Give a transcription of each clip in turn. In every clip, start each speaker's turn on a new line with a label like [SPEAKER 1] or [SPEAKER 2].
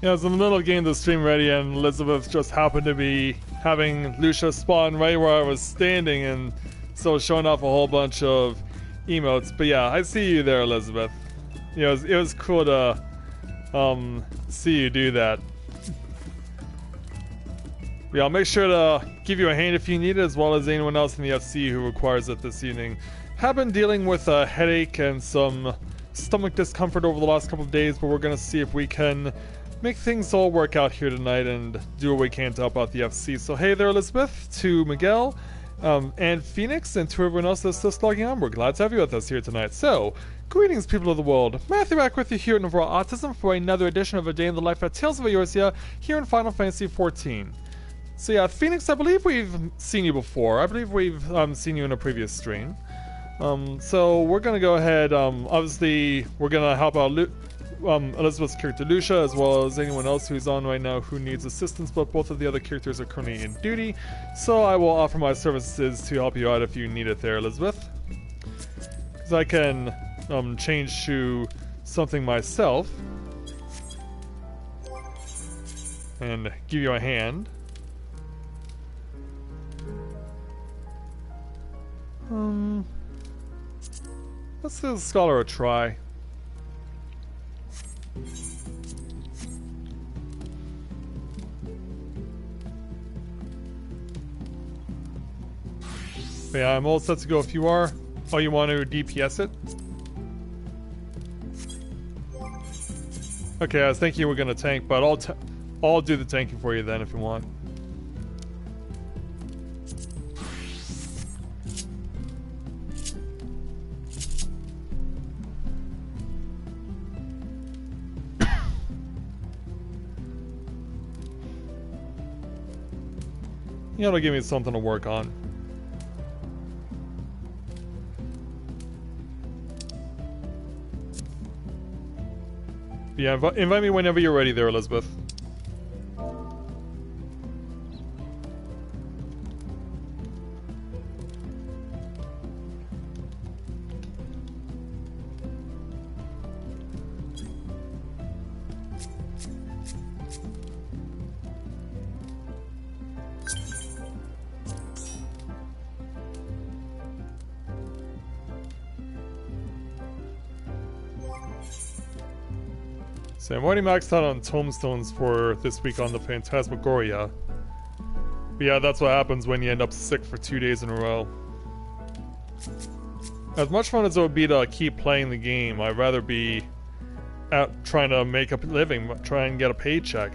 [SPEAKER 1] Yeah, I was in the middle of getting the stream ready, and Elizabeth just happened to be having Lucia spawn right where I was standing, and so showing off a whole bunch of emotes. But yeah, I see you there, Elizabeth. You know, it was cool to see you do that. Yeah, I'll make sure to give you a hand if you need it, as well as anyone else in the FC who requires it this evening. Have been dealing with a headache and some stomach discomfort over the last couple of days, but we're going to see if we can make things all work out here tonight and do what we can to help out the FC. So hey there, Elizabeth, to Miguel, and Phoenix, and to everyone else that's just logging on. We're glad to have you with us here tonight. So, greetings, people of the world. Matthia back with you here at Novaura Autism for another edition of A Day in the Life at Tales of Eorzea here in Final Fantasy XIV. So yeah, Phoenix, I believe we've seen you before. I believe we've seen you in a previous stream. So we're going to go ahead, obviously, we're going to help out Elizabeth's character Lucia, as well as anyone else who's on right now who needs assistance, but both of the other characters are currently in duty. So I will offer my services to help you out if you need it there, Elizabeth. Because I can change to something myself and give you a hand. Let's give the Scholar a try. But yeah, I'm all set to go if you are. Oh, you want to DPS it? Okay, I was thinking you were gonna tank, but I'll do the tanking for you then if you want. You know, it'll give me something to work on. Yeah, invite me whenever you're ready there, Elizabeth. So I'm already maxed out on tombstones for this week on the Phantasmagoria. But yeah, that's what happens when you end up sick for 2 days in a row. As much fun as it would be to keep playing the game, I'd rather be out trying to make a living, try and get a paycheck.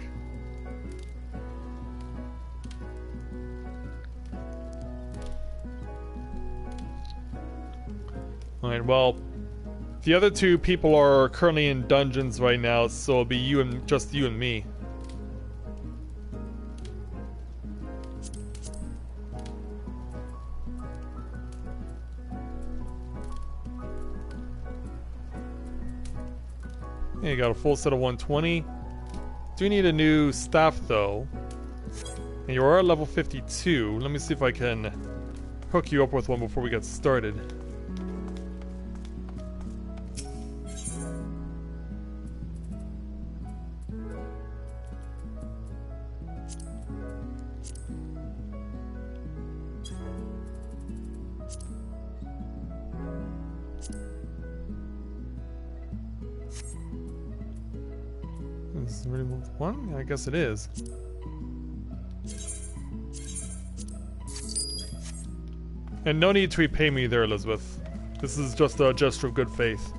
[SPEAKER 1] Alright, well, the other two people are currently in dungeons right now, so it'll be just you and me. Yeah, you got a full set of 120. Do need a new staff though. And you are at level 52. Let me see if I can hook you up with one before we get started. Is it really one? I guess it is. And no need to repay me there, Elizabeth. This is just a gesture of good faith.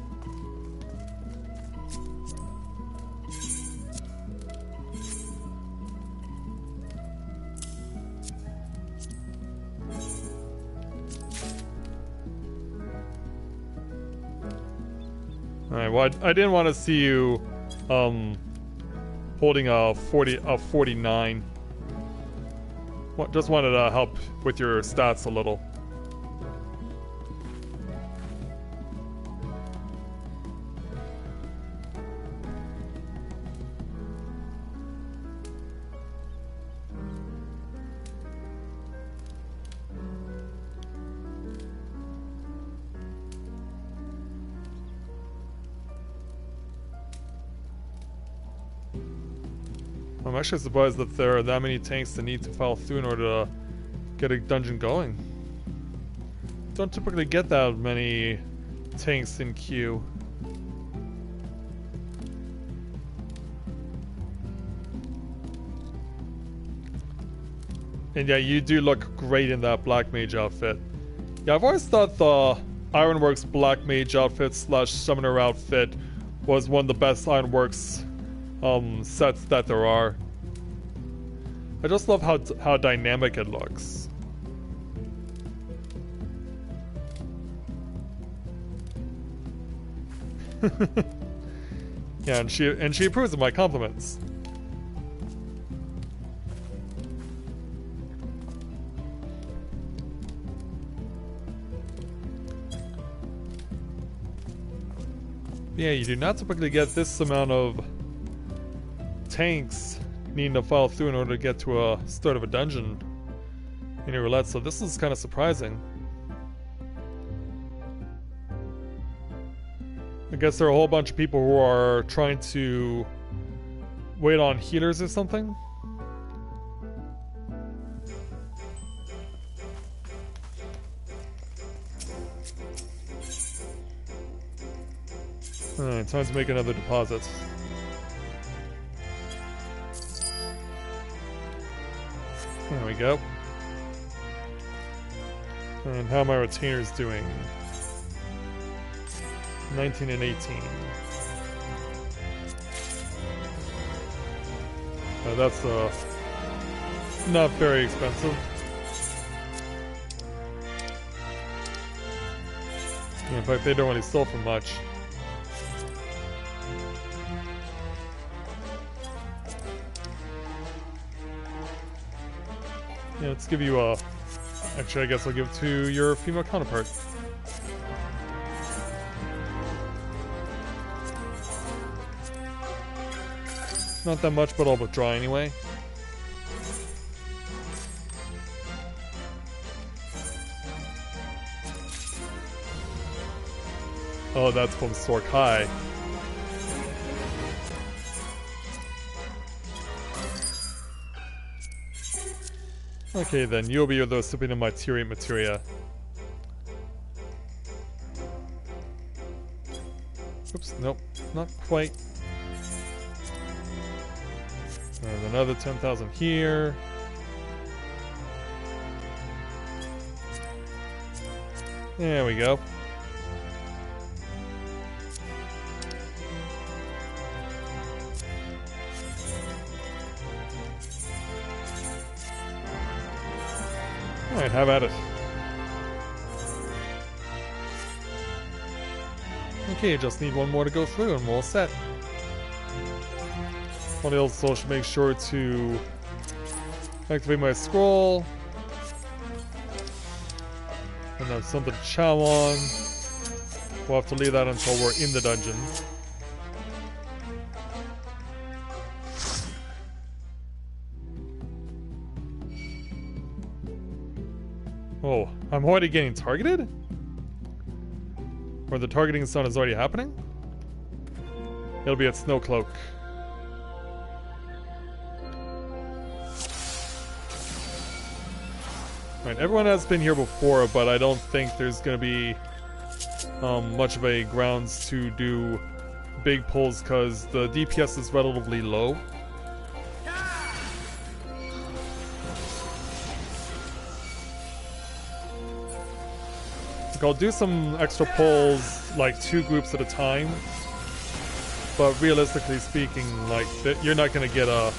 [SPEAKER 1] Alright, well, I didn't want to see you, holding a 49. Just wanted to help with your stats a little. actually surprised that there are that many tanks that need to follow through in order to get a dungeon going. Don't typically get that many tanks in queue. And yeah, you do look great in that Black Mage outfit. Yeah, I've always thought the Ironworks Black Mage outfit / Summoner outfit was one of the best Ironworks sets that there are. I just love how dynamic it looks. Yeah, and she approves of my compliments. Yeah, you do not typically get this amount of tanks needing to follow through in order to get to a start of a dungeon in your roulette, so this is kind of surprising. I guess there are a whole bunch of people who are trying to wait on healers or something. Alright, time to make another deposit. There we go. And how are my retainers doing? 19 and 18. That's not very expensive. In fact, they don't really sell for much. Yeah, let's give you a... Actually, I guess I'll give it to your female counterpart. Not that much, but I'll withdraw anyway. Oh, that's from Sork High. Okay, then you'll be the recipient of my tier 8 materia. Oops, nope, not quite. And another 10,000 here. There we go. Alright, have at it. Okay, just need one more to go through and we're all set. I also should make sure to activate my scroll. And then something to chow on. We'll have to leave that until we're in the dungeon. Oh, I'm already getting targeted? Or the targeting stun is already happening? It'll be at Snowcloak. Right, everyone has been here before, but I don't think there's gonna be much of a grounds to do big pulls because the DPS is relatively low. Like, I'll do some extra pulls, like 2 groups at a time, but realistically speaking, like, you're not gonna get a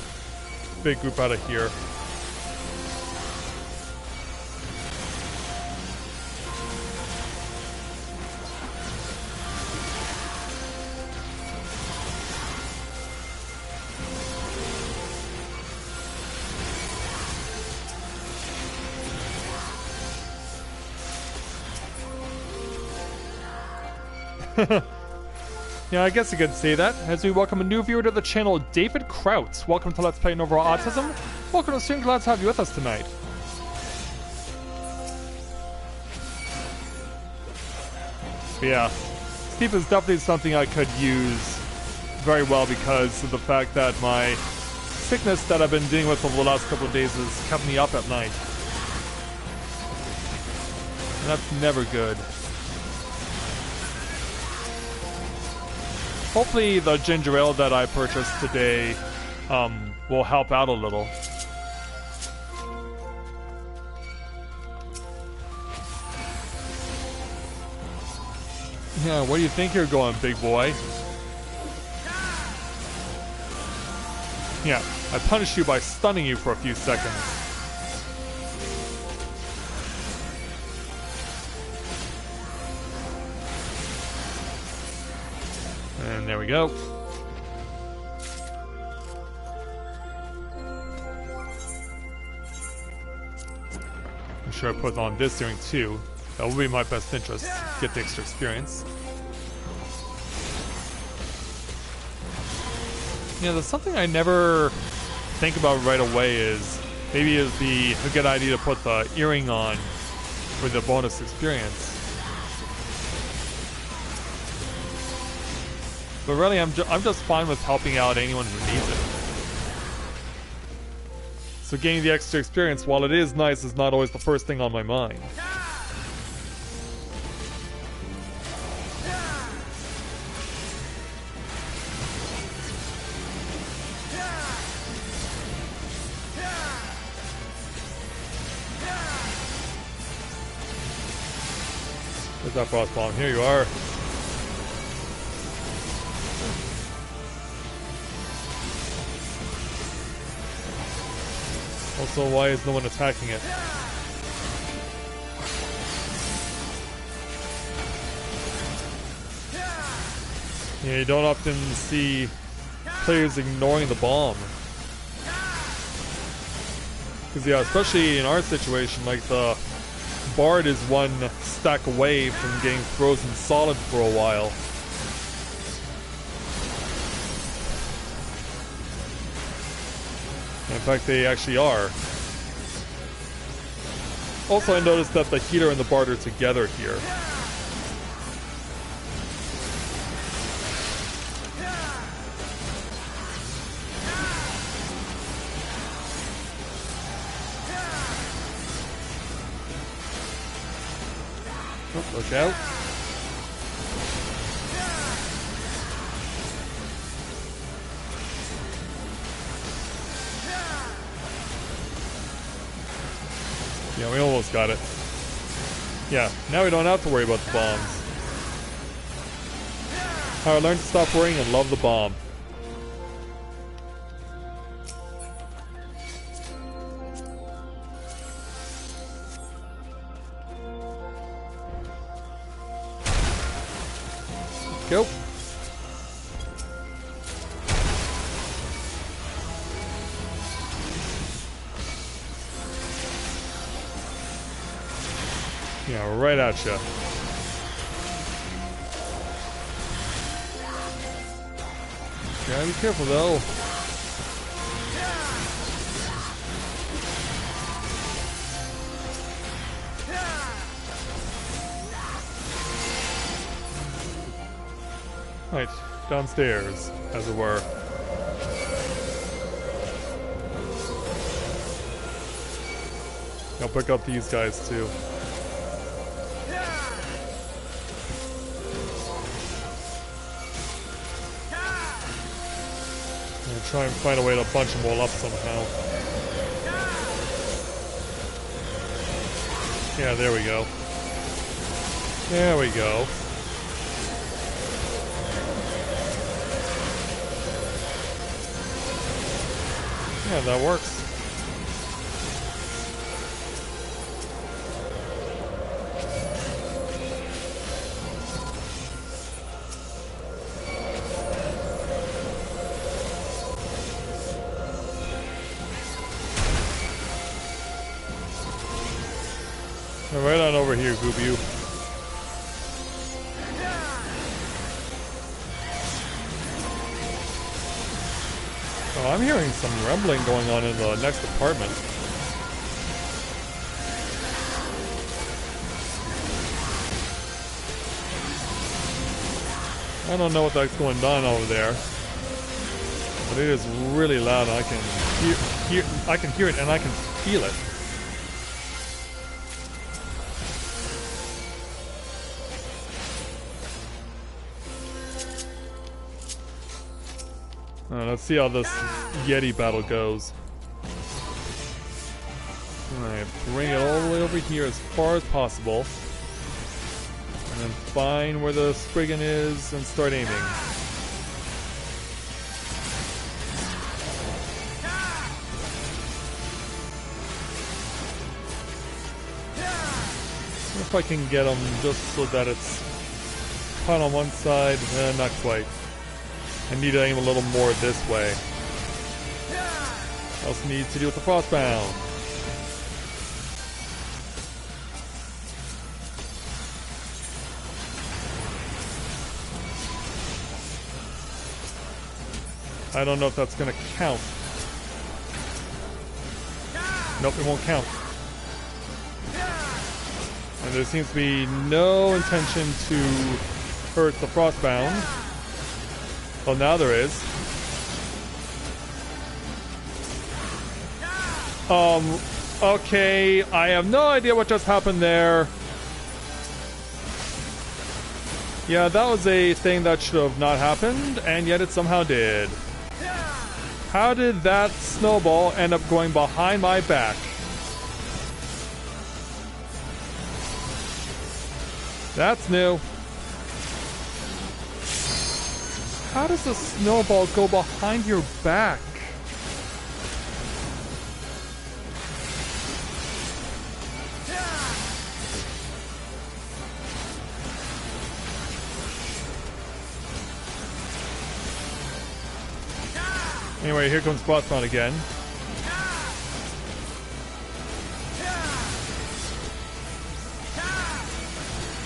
[SPEAKER 1] big group out of here. Yeah, I guess you could say that. As we welcome a new viewer to the channel, David Kraut. Welcome to Let's Play Novaura Autism. Welcome to the stream. Glad to have you with us tonight. But yeah, Steve is definitely something I could use very well because of the fact that my sickness that I've been dealing with over the last couple of days has kept me up at night. And that's never good. Hopefully the ginger ale that I purchased today will help out a little. Yeah, where do you think you're going, big boy? Yeah, I punished you by stunning you for a few seconds. And there we go. I'm sure I put on this earring too. That will be my best interest. Get the extra experience. Yeah, there's something I never think about right away is maybe it'd be a good idea to put the earring on for the bonus experience. But really, I'm just fine with helping out anyone who needs it. So getting the extra experience, while it is nice, is not always the first thing on my mind. Where's that frost bomb? Here you are. Also, why is no one attacking it? Yeah, you don't often see players ignoring the bomb. Because yeah, especially in our situation, like the Bard is one stack away from getting frozen solid for a while. In fact, they actually are. Also, I noticed that the healer and the Bard are together here. Oh, look out. Yeah, we almost got it. Yeah, now we don't have to worry about the bombs. Alright, learn to stop worrying and love the bomb. Go. Yeah, right at you. Gotta be careful though. Right, downstairs, as it were. I'll pick up these guys too. Try and find a way to bunch them all up somehow. Yeah, there we go. There we go. Yeah, that works. Right on over here, Goobu. Oh, I'm hearing some rumbling going on in the next apartment. I don't know what that's going on over there. But it is really loud. I can hear it and I can feel it. Let's see how this Yeti battle goes. Alright, bring it all the way over here as far as possible. And then find where the Spriggan is and start aiming. If I can get him just so that it's caught on one side, not quite. I need to aim a little more this way. Also need to deal with the Frostbound. I don't know if that's gonna count. Nope, it won't count. And there seems to be no intention to hurt the Frostbound. Well, now there is. Okay, I have no idea what just happened there. Yeah, that was a thing that should have not happened, and yet it somehow did. How did that snowball end up going behind my back? That's new. How does a snowball go behind your back? Anyway, here comes Frostbound again.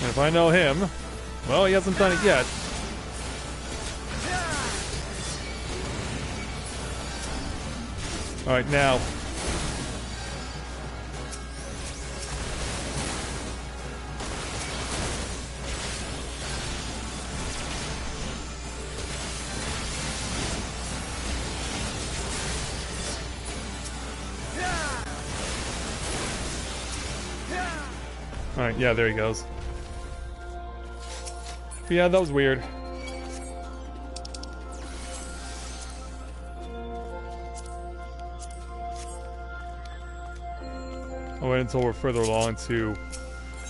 [SPEAKER 1] And if I know him, well, he hasn't done it yet. Alright, now. Alright, yeah, there he goes. Yeah, that was weird. I'll wait until we're further along to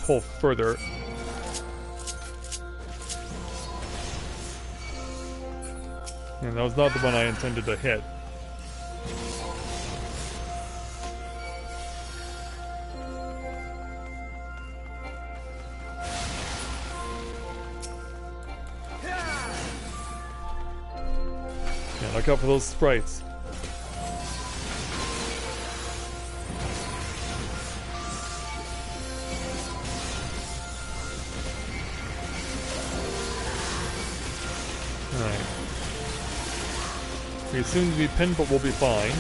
[SPEAKER 1] pull further. And that was not the one I intended to hit. Yeah, look out for those sprites. We assume to be pinned, but we'll be fine.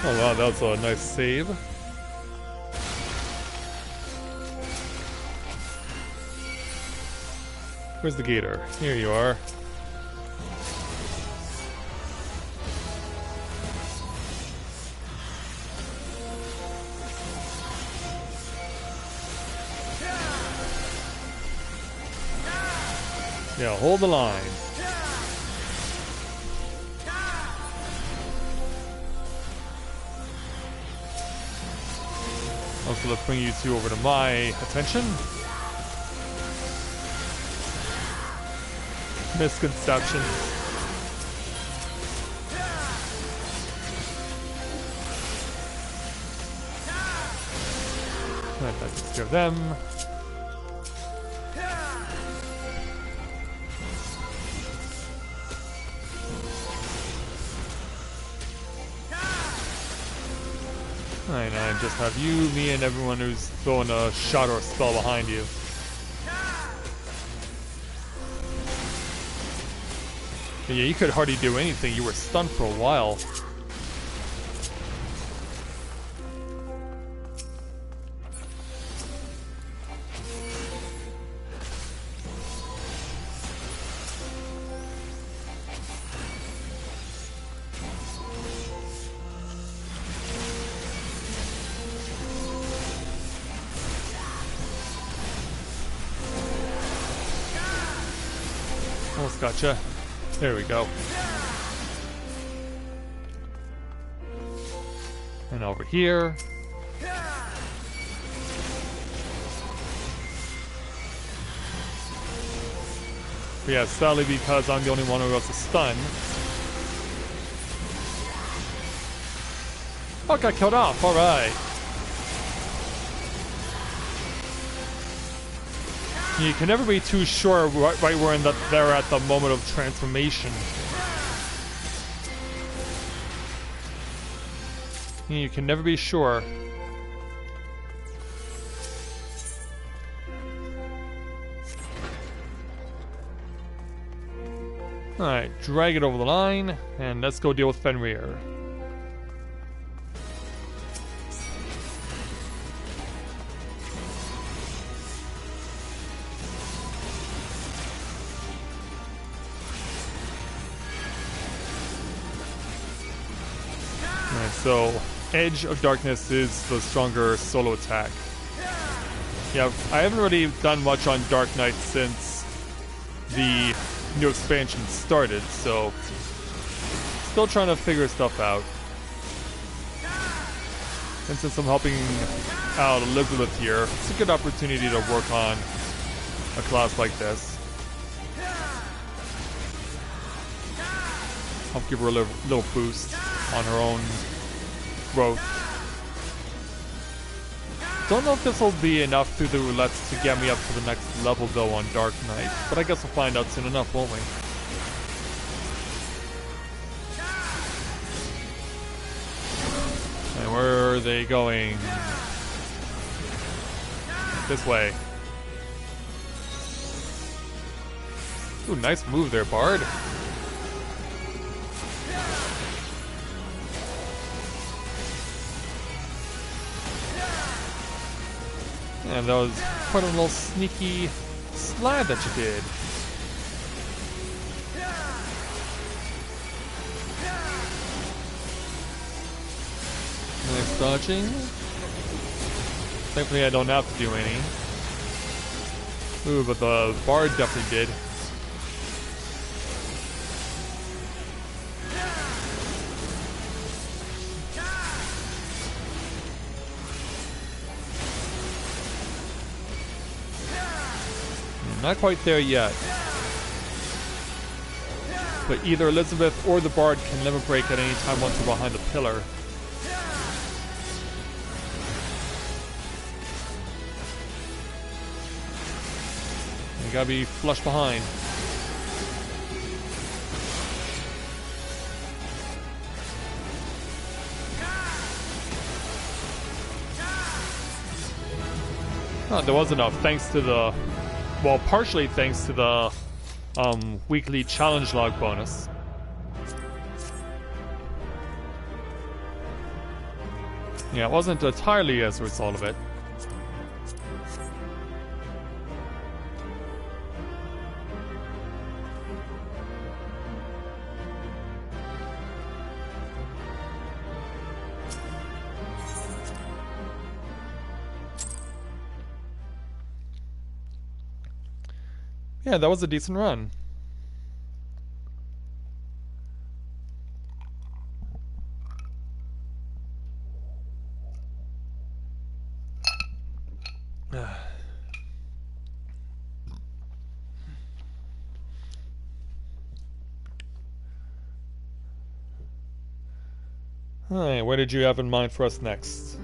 [SPEAKER 1] Oh wow, that was a nice save. Where's the gator? Here you are. Yeah, hold the line. Also, let's bring you two over to my attention. Misconception. Alright, that takes care of them. Alright, I just have you, me, and everyone who's throwing a shot or a spell behind you. Yeah, you could hardly do anything. You were stunned for a while. Almost gotcha. There we go. And over here. But yeah, sadly because I'm the only one who has a stun. Oh, got killed off, alright. You can never be too sure right where they're at the moment of transformation. You can never be sure. Alright, drag it over the line, and let's go deal with Fenrir. So, Edge of Darkness is the stronger solo attack. Yeah, I haven't really done much on Dark Knight since the new expansion started, so still trying to figure stuff out. And since I'm helping out Elizabeth here, it's a good opportunity to work on a class like this. I'll give her a little boost on her own growth. Don't know if this will be enough through the roulettes to get me up to the next level though on Dark Knight, but I guess we'll find out soon enough, won't we? And where are they going? This way. Ooh, nice move there, Bard. And that was quite a little sneaky slide that you did. Nice dodging. Thankfully I don't have to do any. Ooh, but the Bard definitely did. Not quite there yet. But either Elizabeth or the Bard can limit break at any time once we're behind a pillar. You gotta be flush behind. Oh, there was enough thanks to the... Well, partially thanks to the weekly challenge log bonus. Yeah, it wasn't entirely as a result of it. Yeah, that was a decent run. Alright, what did you have in mind for us next?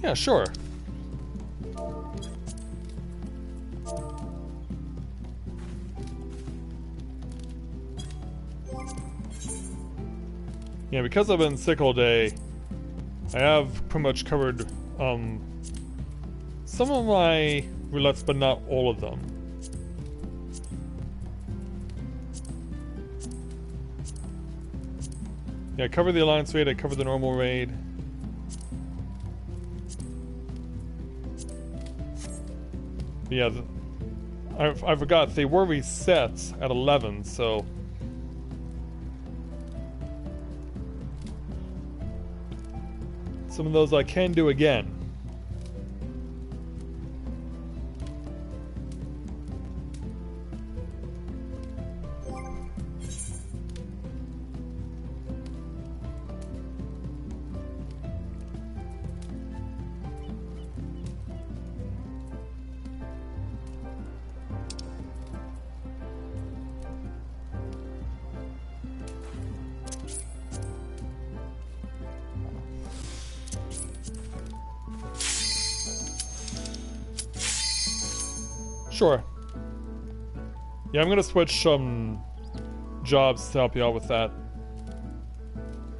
[SPEAKER 1] Yeah, sure. Yeah, because I've been sick all day, I have pretty much covered some of my roulettes, but not all of them. Yeah, I covered the Alliance raid, I covered the normal raid. But yeah, I forgot, they were reset at 11, so... some of those I can do again. Sure. Yeah, I'm gonna switch some jobs to help you out with that.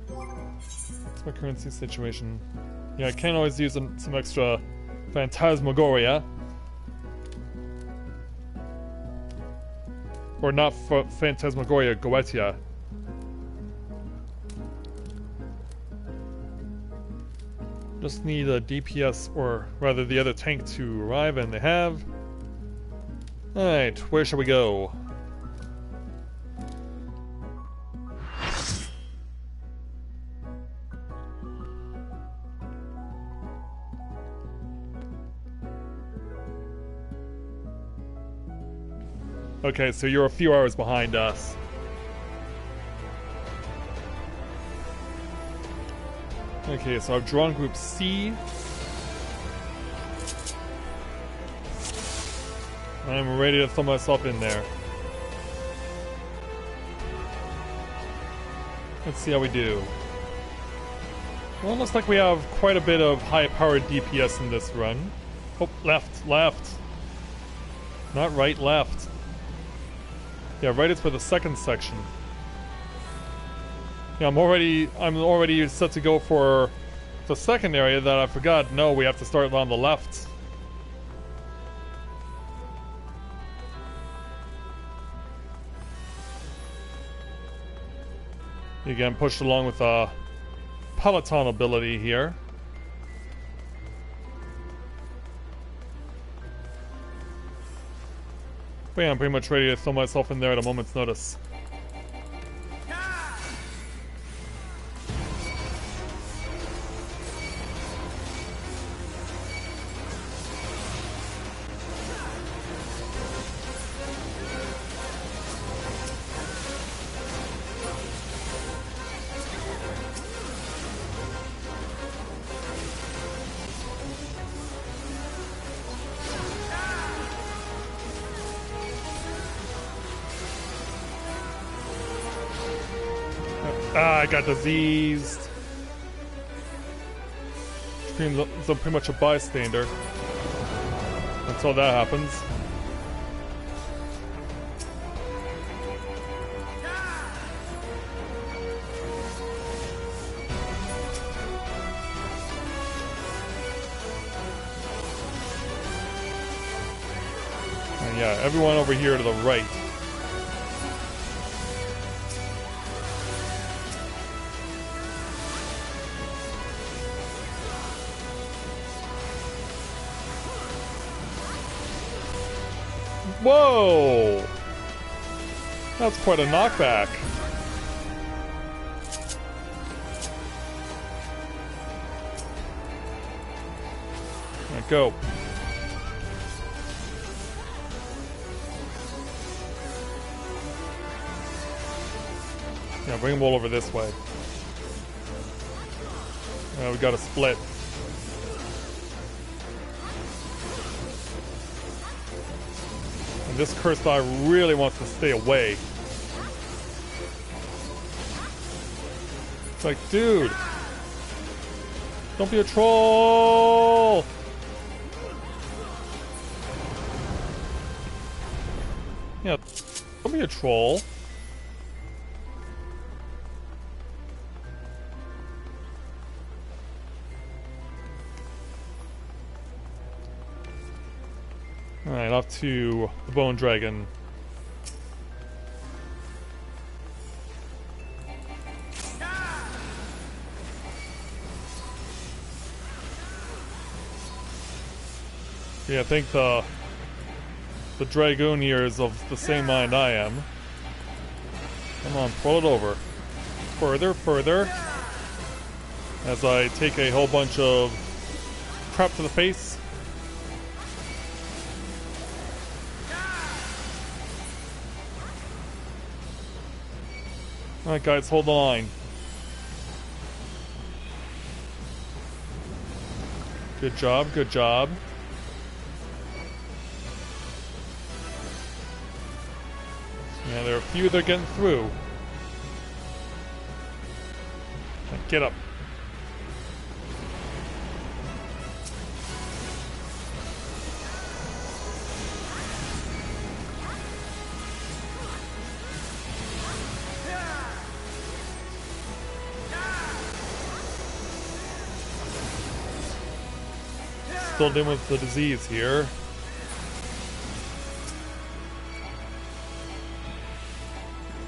[SPEAKER 1] What's my currency situation? Yeah, I can always use some extra Phantasmagoria. Or not Phantasmagoria, Goetia. Just need a DPS, or rather the other tank to arrive, and they have. Alright, where shall we go? Okay, so you're a few hours behind us. Okay, so I've drawn Group C. I'm ready to throw myself in there. Let's see how we do. Well, it looks like we have quite a bit of high-powered DPS in this run. Oh, left. Not right, left. Yeah, right is for the second section. Yeah, I'm already set to go for the second area that I forgot. No, we have to start on the left. Again, pushed along with a Peloton ability here. But yeah, I'm pretty much ready to throw myself in there at a moment's notice. I got diseased. Which means I'm pretty much a bystander until that happens. And yeah, everyone over here to the right. Whoa! That's quite a knockback. Alright, go. Yeah, bring them all over this way. We got a split. This cursed eye really wants to stay away. It's like, dude, don't be a troll. Yeah, don't be a troll. Alright, off to the Bone Dragon. Yeah, I think the Dragoonier is of the same mind I am. Come on, pull it over. Further, further. As I take a whole bunch of crap to the face. Alright guys, hold the line. Good job, good job. Yeah, there are a few that are getting through. Get up. Still dealing with the disease here.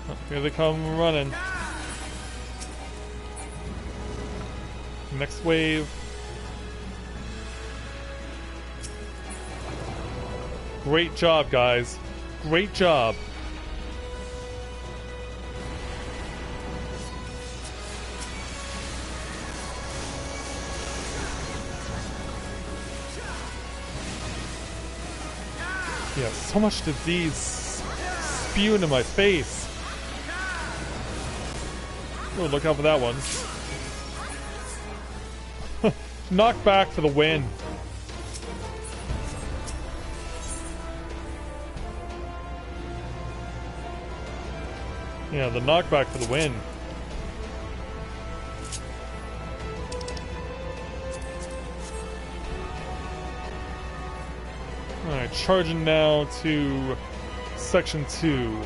[SPEAKER 1] Oh, here they come running. Next wave. Great job, guys. Great job. Yeah, so much disease spewing in my face. Oh, look out for that one. Knock back for the win. Yeah, the knockback for the win. Alright, charging now to Section 2.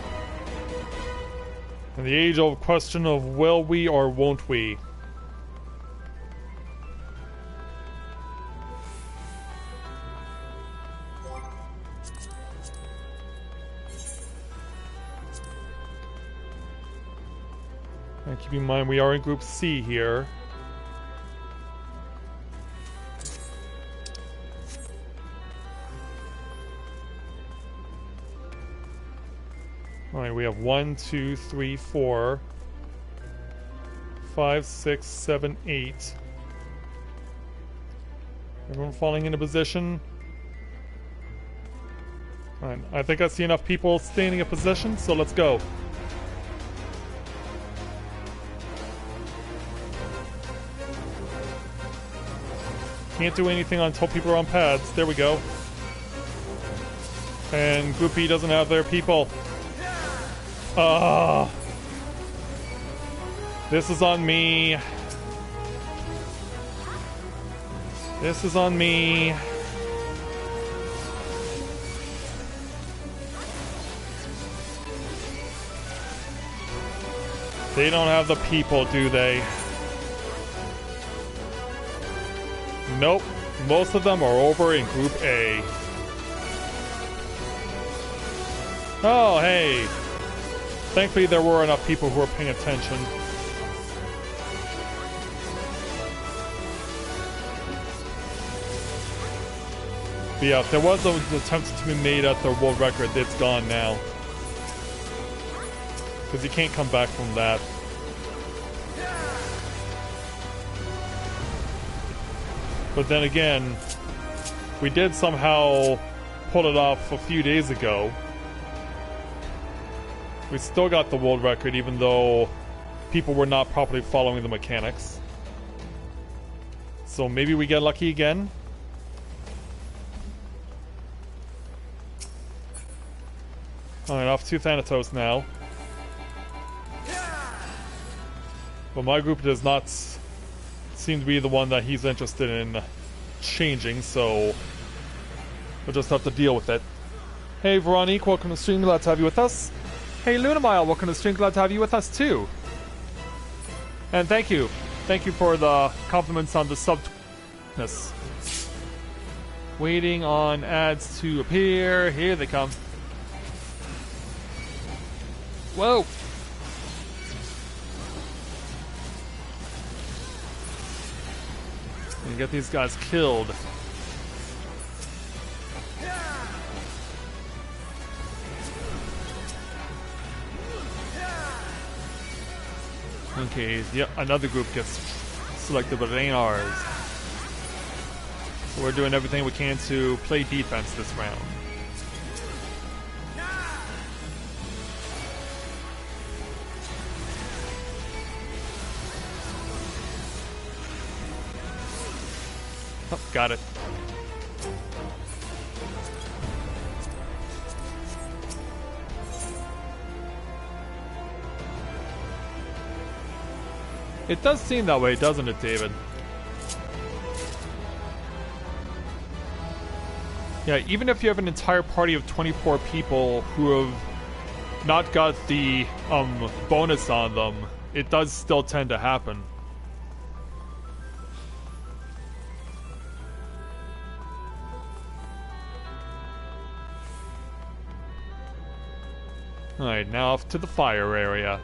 [SPEAKER 1] And the age-old question of will we or won't we? And keep in mind we are in Group C here. Alright, we have 1, 2, 3, 4, 5, 6, 7, 8. Everyone falling into position. Alright, I think I see enough people standing in position, so let's go. Can't do anything until people are on pads. There we go. And Group E doesn't have their people. This is on me. This is on me. They don't have the people, do they? Nope. Most of them are over in Group A. Oh, hey. Thankfully, there were enough people who were paying attention. But yeah, if there was an attempt to be made at the world record, it's gone now. Because you can't come back from that. But then again, we did somehow pull it off a few days ago. We still got the world record even though people were not properly following the mechanics. So maybe we get lucky again. Alright, off to Thanatos now. But my group does not seem to be the one that he's interested in changing, so we'll just have to deal with it. Hey Veronique, welcome to the stream, glad to have you with us. Hey Lunamile, welcome to the stream, glad to have you with us too. And thank you for the compliments on the subness. Waiting on ads to appear. Here they come. Whoa! And get these guys killed. Okay, yep, another group gets selected, but it ain't ours. So we're doing everything we can to play defense this round. Oh, got it. It does seem that way, doesn't it, David? Yeah, even if you have an entire party of 24 people who have not got the bonus on them, it does still tend to happen. Alright, now off to the fire area.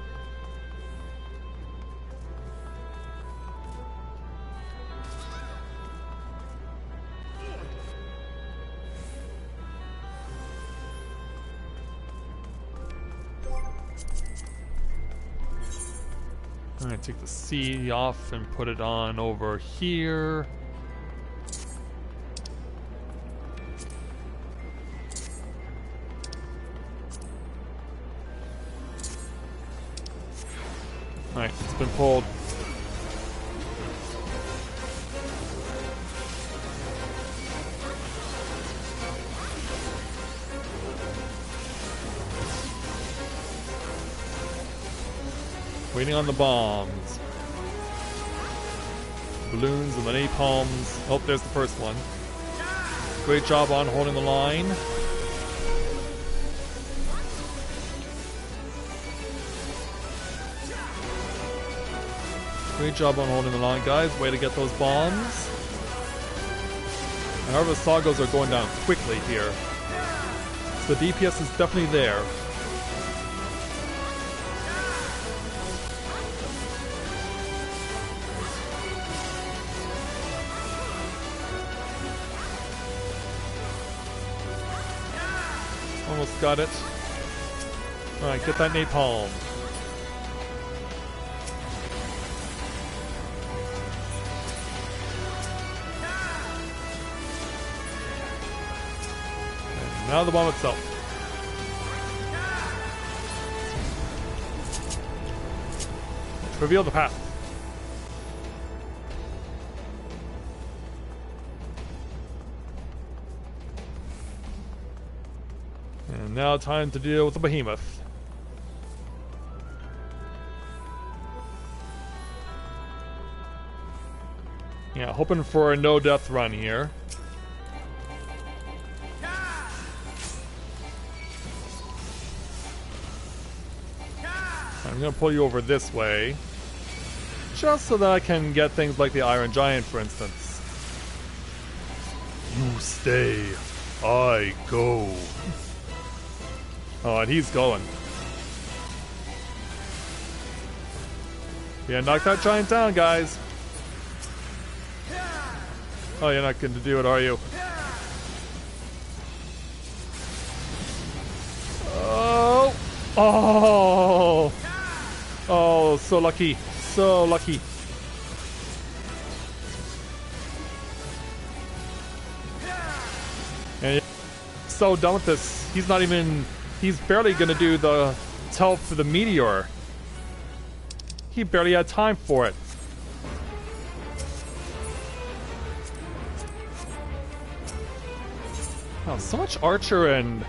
[SPEAKER 1] I'm gonna take the C off and put it on over here. Alright, it's been pulled. Waiting on the bombs. Balloons and the napalms. Oh, there's the first one. Great job on holding the line. Great job on holding the line, guys. Way to get those bombs. And our Sagas are going down quickly here. So the DPS is definitely there. Almost got it. Alright, get that napalm. And now the bomb itself. Let's reveal the path. And now time to deal with the behemoth. Yeah, hoping for a no-death run here. I'm gonna pull you over this way. Just so that I can get things like the Iron Giant, for instance. You stay, I go. Oh, and he's going. Yeah, knock that giant down, guys. Oh, you're not going to do it, are you? Oh! Oh! Oh, so lucky. So lucky. And so done with this. He's not even... He's barely gonna do the tell for the meteor. He barely had time for it. Wow, so much archer and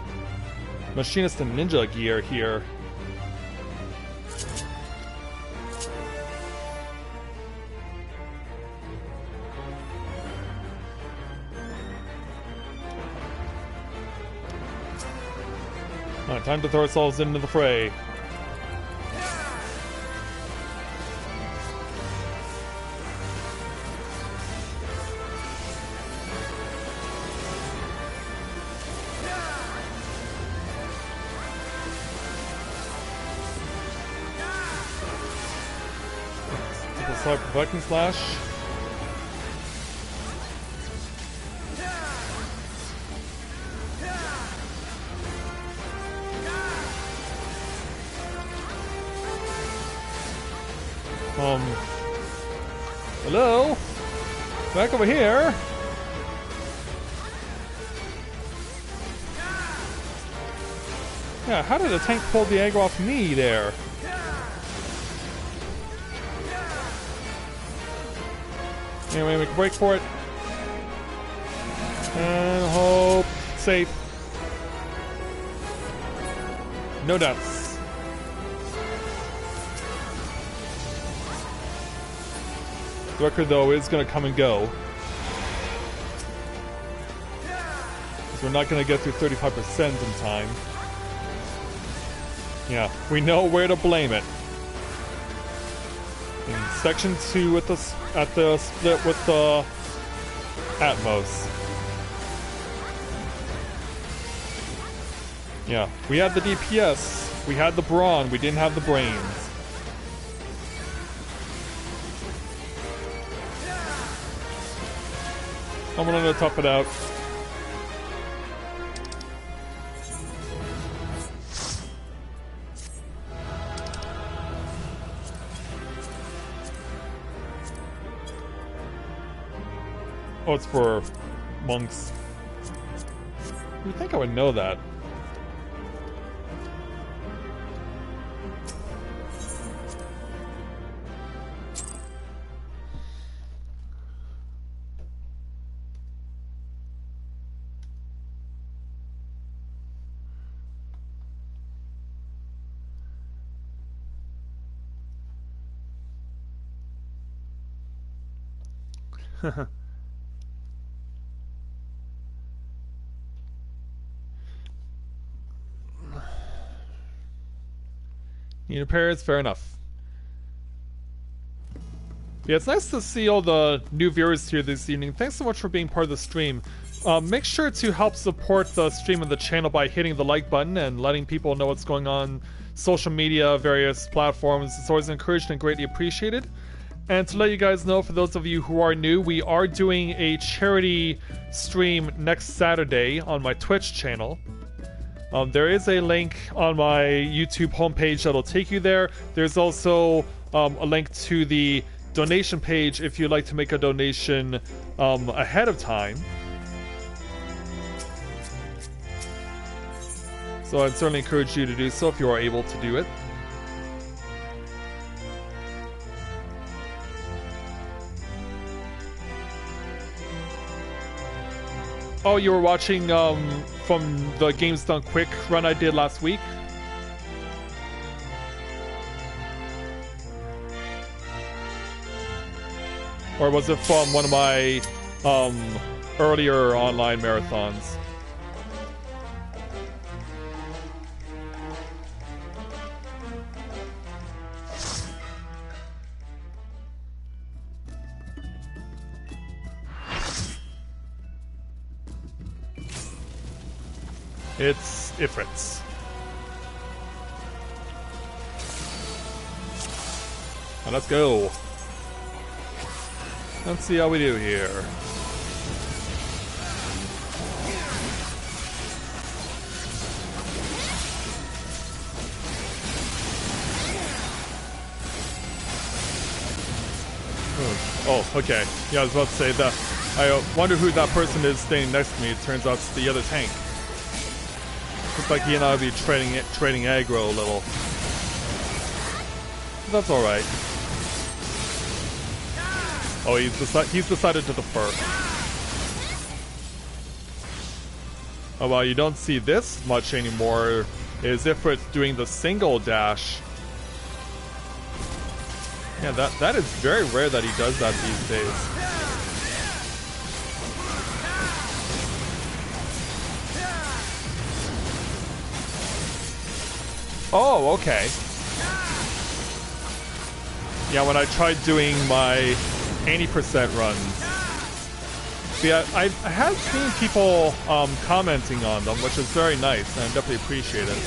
[SPEAKER 1] machinist and ninja gear here. Alright, time to throw ourselves into the fray. Cyber Viking Slash. Hello? Back over here. Yeah, how did the tank pull the aggro off me there? Anyway, make a break for it. And hope. Safe. No deaths. The record, though, is going to come and go. Because we're not going to get through 35% in time. Yeah, we know where to blame it. In section 2 at the split with the Atmos. Yeah, we had the DPS, we had the brawn, we didn't have the brains. I'm gonna tough it out. Oh, it's for monks. You'd think I would know that. Need repairs? Fair enough. Yeah, it's nice to see all the new viewers here this evening. Thanks so much for being part of the stream. Make sure to help support the stream and the channel by hitting the like button and letting people know what's going on social media, various platforms. It's always encouraged and greatly appreciated. And to let you guys know, for those of you who are new, we are doing a charity stream next Saturday on my Twitch channel. There is a link on my YouTube homepage that'll take you there. There's also a link to the donation page if you'd like to make a donation ahead of time. So I'd certainly encourage you to do so if you are able to do it. Oh, you were watching from the Games Done Quick run I did last week? Or was it from one of my earlier online marathons? It's Ifrits. Now let's go. Let's see how we do here. Oh, okay. Yeah, I was about to say that. I wonder who that person is standing next to me. It turns out it's the other tank. Looks like he and I will be trading aggro a little. That's alright. Oh, he's decided to defer. Oh well, you don't see this much anymore, is if it's doing the single dash. Yeah, that is very rare that he does that these days. Oh, okay. Yeah, when I tried doing my 80% runs. See, I have seen people commenting on them, which is very nice, and I definitely appreciate it.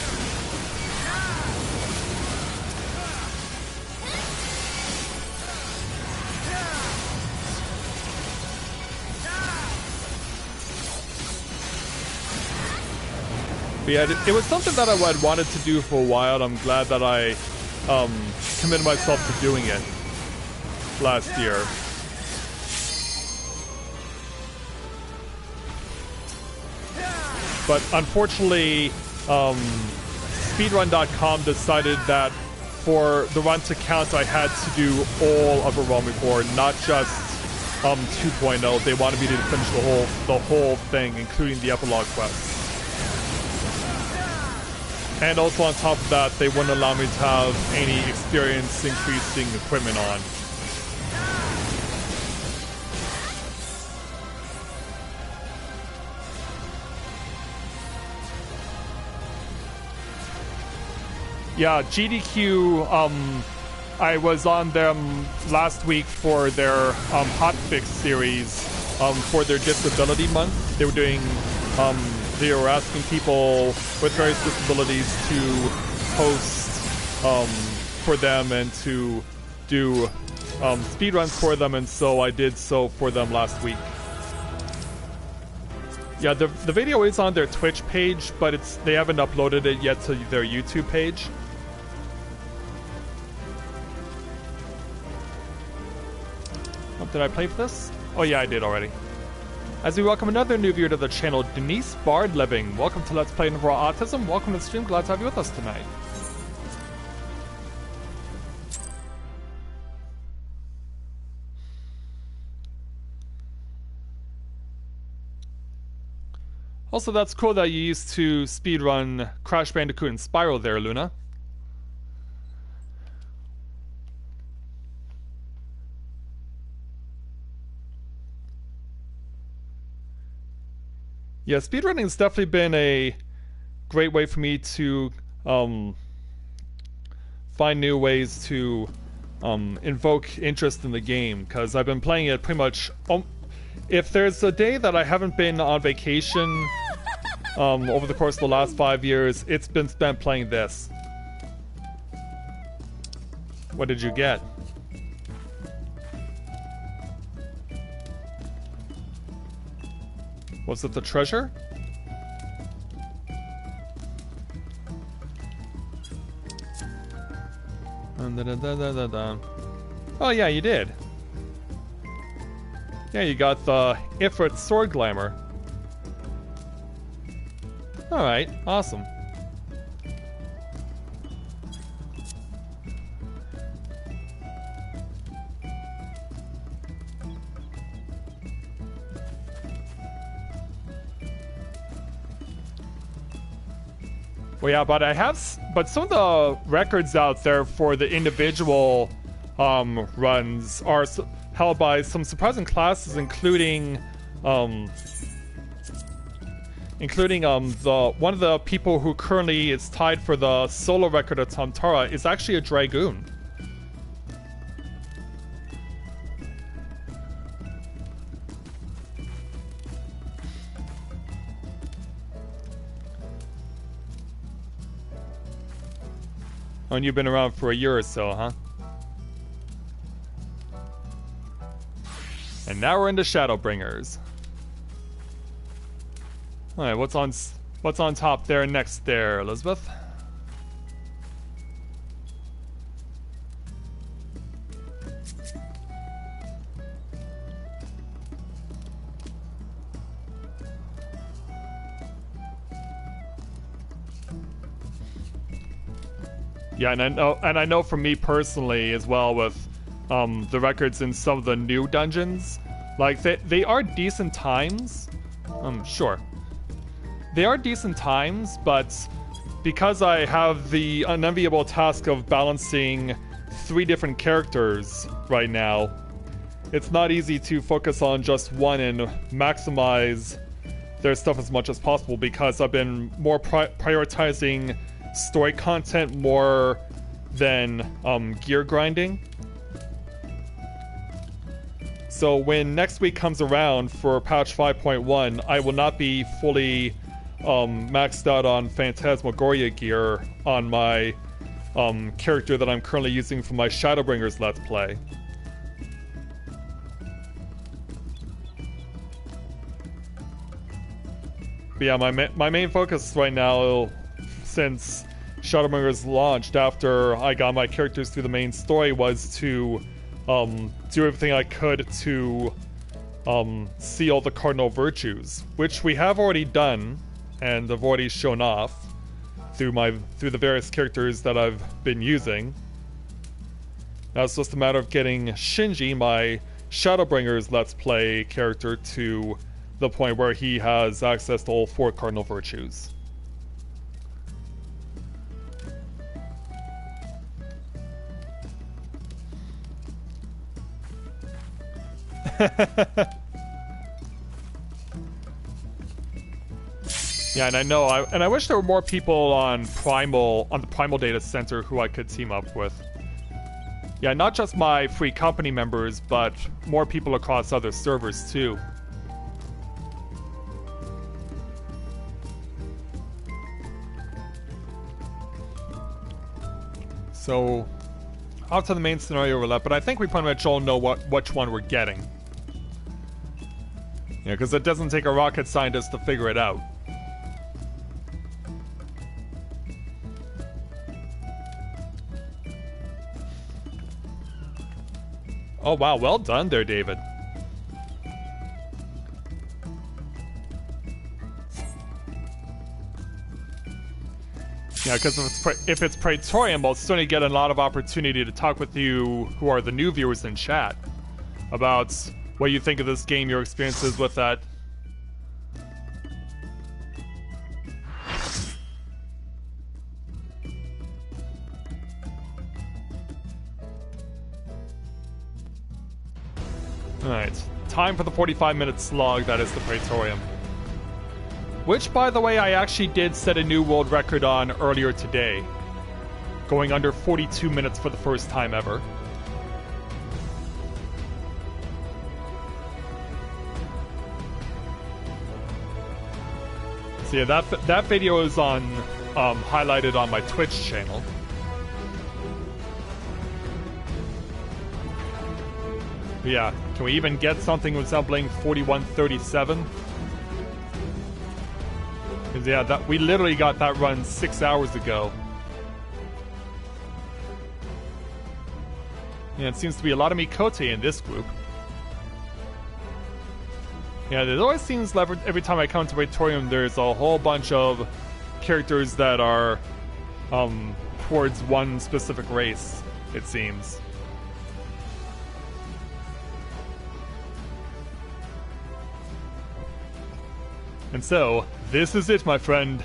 [SPEAKER 1] But yeah, it was something that I had wanted to do for a while. I'm glad that I committed myself to doing it last year. But unfortunately, speedrun.com decided that for the run to count, I had to do all of a Realm Reborn, not just 2.0. They wanted me to finish the whole thing, including the epilogue quest. And also on top of that, they wouldn't allow me to have any experience increasing equipment on. Yeah, GDQ, I was on them last week for their hotfix series for their disability month. They were doing, they were asking people with various disabilities to post for them and to do speedruns for them, and so I did so for them last week. Yeah, the video is on their Twitch page, but they haven't uploaded it yet to their YouTube page. Oh, did I play for this? Oh yeah, I did already. As we welcome another new viewer to the channel, Denise Bard-Living. Welcome to Let's Play Novaura Autism. Welcome to the stream. Glad to have you with us tonight. Also, that's cool that you used to speedrun Crash Bandicoot and Spyro there, Luna. Yeah, speedrunning's definitely been a great way for me to find new ways to invoke interest in the game, because I've been playing it pretty much... if there's a day that I haven't been on vacation over the course of the last 5 years, it's been spent playing this. What did you get? Was it the treasure? Oh yeah, you did. Yeah, you got the Ifrit sword glamour. Alright, awesome. Well, yeah, but some of the records out there for the individual runs are held by some surprising classes, including one of the people who currently is tied for the solo record of Tamtara is actually a Dragoon. Oh, and you've been around for a year or so, huh? And now we're into Shadowbringers. Alright, what's on top there next there, Elizabeth? Yeah, and I know for me personally as well, with the records in some of the new dungeons, like they are decent times. Sure, they are decent times, but because I have the unenviable task of balancing 3 different characters right now, it's not easy to focus on just one and maximize their stuff as much as possible, because I've been more prioritizing story content more than gear grinding. So when next week comes around for patch 5.1, I will not be fully maxed out on Phantasmagoria gear on my character that I'm currently using for my Shadowbringers Let's Play. But yeah, my main focus right now, since Shadowbringers launched after I got my characters through the main story, was to do everything I could to see all the cardinal virtues, which we have already done and have already shown off through the various characters that I've been using. Now it's just a matter of getting Shinji, my Shadowbringers Let's Play character, to the point where he has access to all 4 cardinal virtues. Yeah, and I know, I wish there were more people on the Primal Data Center who I could team up with. Yeah, not just my free company members, but more people across other servers too. So, off to the main scenario roulette, but I think we pretty much all know which one we're getting. Yeah, because it doesn't take a rocket scientist to figure it out. Oh wow, well done there, David. Yeah, because if it's Praetorium, I'll certainly get a lot of opportunity to talk with you, who are the new viewers in chat, about what you think of this game, your experiences with that. Alright, time for the 45-minute slog that is the Praetorium. Which, by the way, I actually did set a new world record on earlier today. Going under 42 minutes for the first time ever. So yeah, that video is on highlighted on my Twitch channel. But yeah, can we even get something resembling 4137? Because yeah, we literally got that run 6 hours ago. Yeah, it seems to be a lot of Mikote in this group. Yeah, there always seems every time I come to Praetorium, there's a whole bunch of characters that are towards one specific race, it seems. And so, this is it, my friend.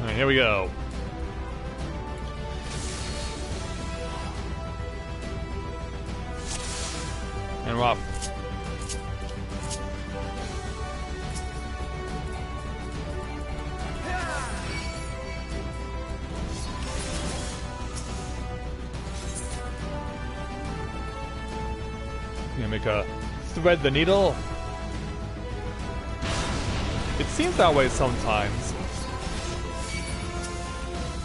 [SPEAKER 1] Alright, here we go. And we're off. Gonna make a thread the needle. It seems that way sometimes,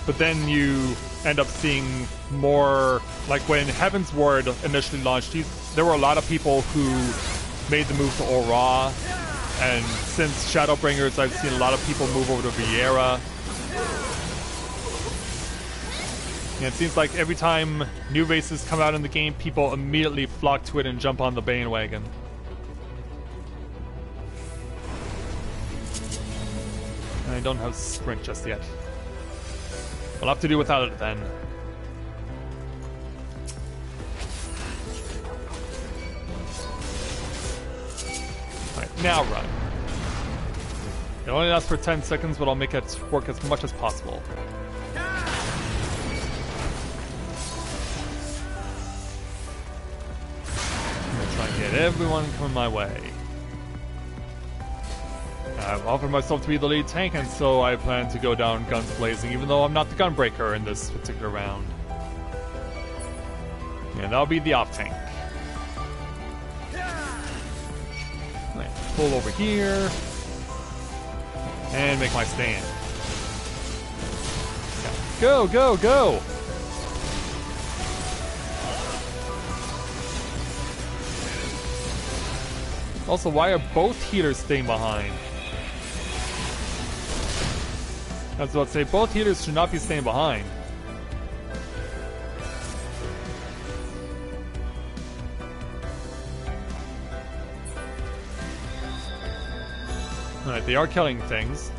[SPEAKER 1] but then you end up seeing more. Like when Heaven's Word initially launched, there were a lot of people who made the move to Aura, and since Shadowbringers, I've seen a lot of people move over to Vieira. And it seems like every time new races come out in the game, people immediately flock to it and jump on the bandwagon. I don't have sprint just yet. We'll have to do without it then. Alright, now run. It only lasts for 10 seconds, but I'll make it work as much as possible. Get everyone coming my way. I've offered myself to be the lead tank, and so I plan to go down guns blazing, even though I'm not the gunbreaker in this particular round. And I'll be the off tank. Right, pull over here and make my stand. Go, go, go! Also, why are both healers staying behind? I was about to say, both healers should not be staying behind. Alright, they are killing things.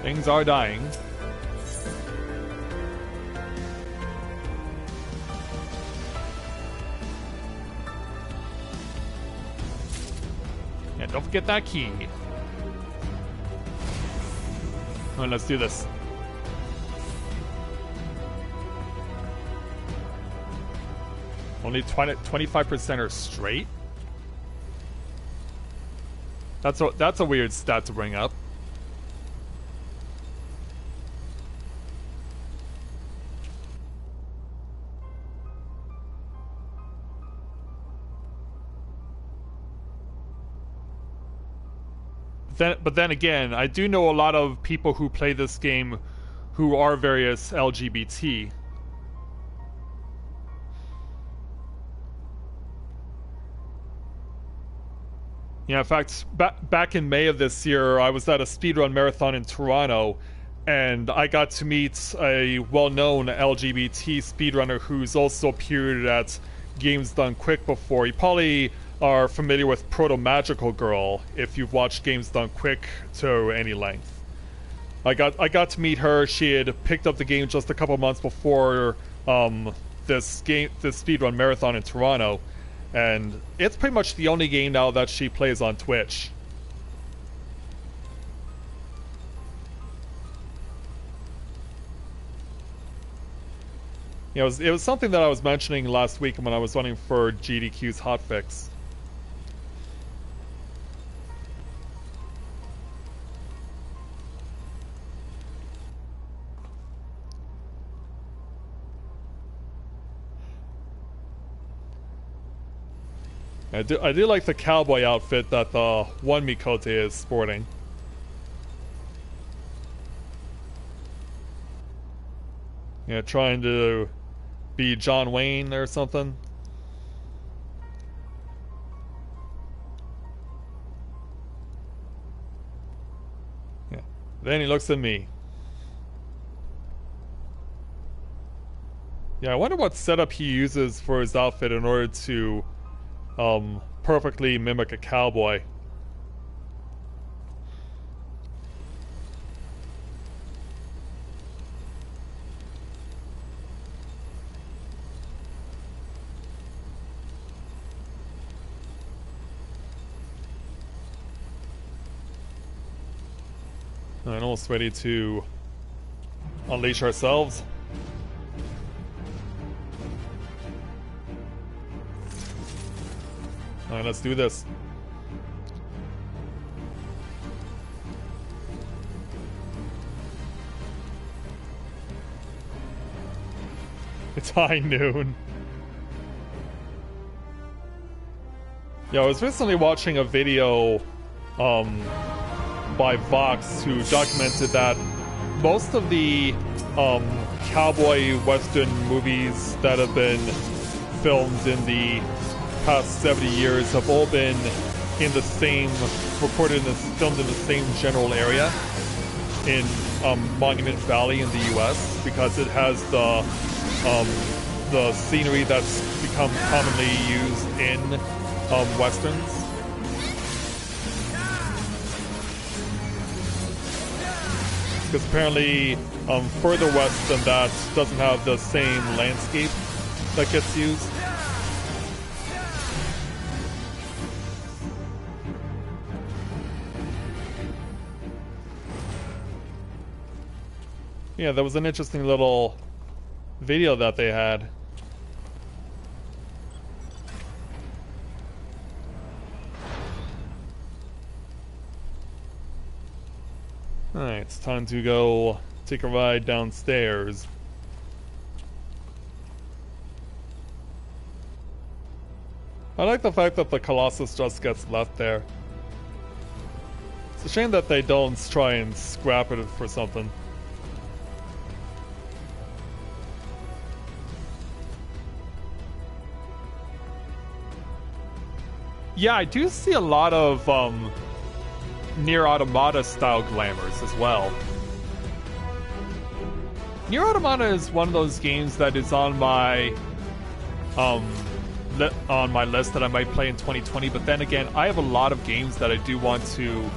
[SPEAKER 1] Things are dying. Yeah, don't forget that key. Alright, let's do this. Only 25% are straight? That's a weird stat to bring up. But then again, I do know a lot of people who play this game who are various LGBT. Yeah, in fact, back in May of this year, I was at a speedrun marathon in Toronto, and I got to meet a well-known LGBT speedrunner who's also appeared at Games Done Quick before. You probably are familiar with Proto Magical Girl if you've watched Games Done Quick to any length. I got to meet her. She had picked up the game just a couple months before this speedrun marathon in Toronto. And it's pretty much the only game now that she plays on Twitch. You know, it was something that I was mentioning last week when I was running for GDQ's hotfix. I do like the cowboy outfit that the one Mikote is sporting. Yeah, trying to be John Wayne or something. Yeah. Then he looks at me. Yeah, I wonder what setup he uses for his outfit in order to perfectly mimic a cowboy. And almost ready to unleash ourselves. Alright, let's do this. It's high noon. Yeah, I was recently watching a video by Vox who documented that most of the cowboy western movies that have been filmed in the past 70 years have all been in the same, filmed in the same general area in Monument Valley in the U.S. because it has the scenery that's become commonly used in westerns. Because apparently further west than that doesn't have the same landscape that gets used. Yeah, that was an interesting little video that they had. Alright, it's time to go take a ride downstairs. I like the fact that the Colossus just gets left there. It's a shame that they don't try and scrap it for something. Yeah, I do see a lot of Nier Automata style glamours as well. Nier Automata is one of those games that is on my list that I might play in 2020, but then again, I have a lot of games that I do want to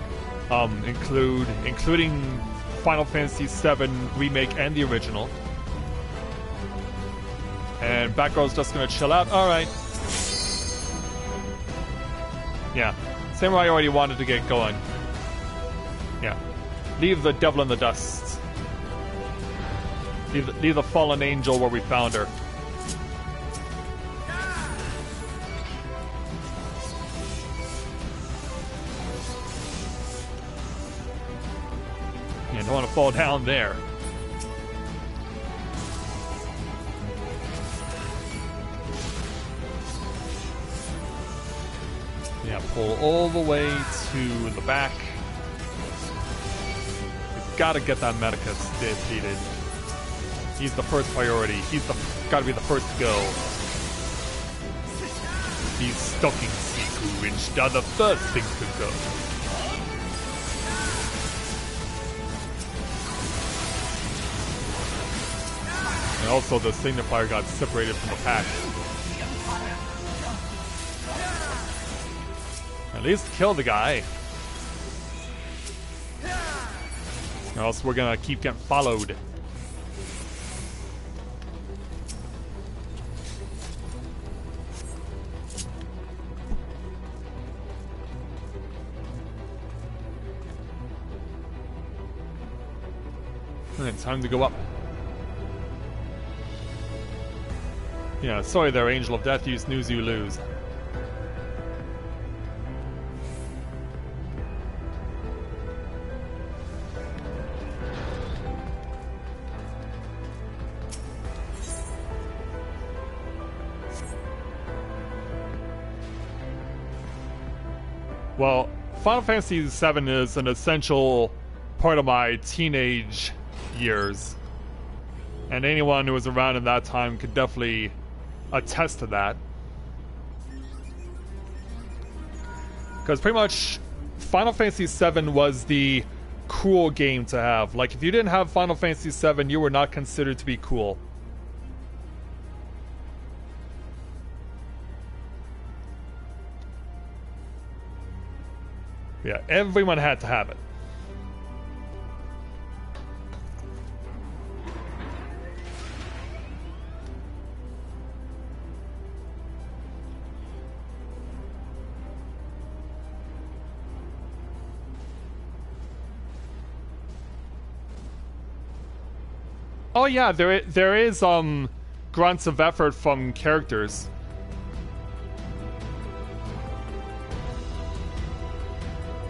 [SPEAKER 1] including Final Fantasy VII Remake and the original. And Batgirl's just gonna chill out. Alright. Yeah. Samurai already wanted to get going. Yeah. Leave the devil in the dust. Leave the fallen angel where we found her. Yeah, don't want to fall down there. Yeah, pull all the way to the back. We've got to get that Medicus defeated. He's the first priority. He's got to be the first to go. He's stalking Siku instead of the first thing to go. And also the signifier got separated from the pack. At least kill the guy. Or else we're gonna keep getting followed. And time to go up. Yeah, sorry there, Angel of Death. You snooze, you lose. Well, Final Fantasy VII is an essential part of my teenage years. And anyone who was around in that time could definitely attest to that. Because pretty much Final Fantasy VII was the cool game to have. Like, if you didn't have Final Fantasy VII, you were not considered to be cool. Yeah, everyone had to have it. Oh yeah, there is grunts of effort from characters.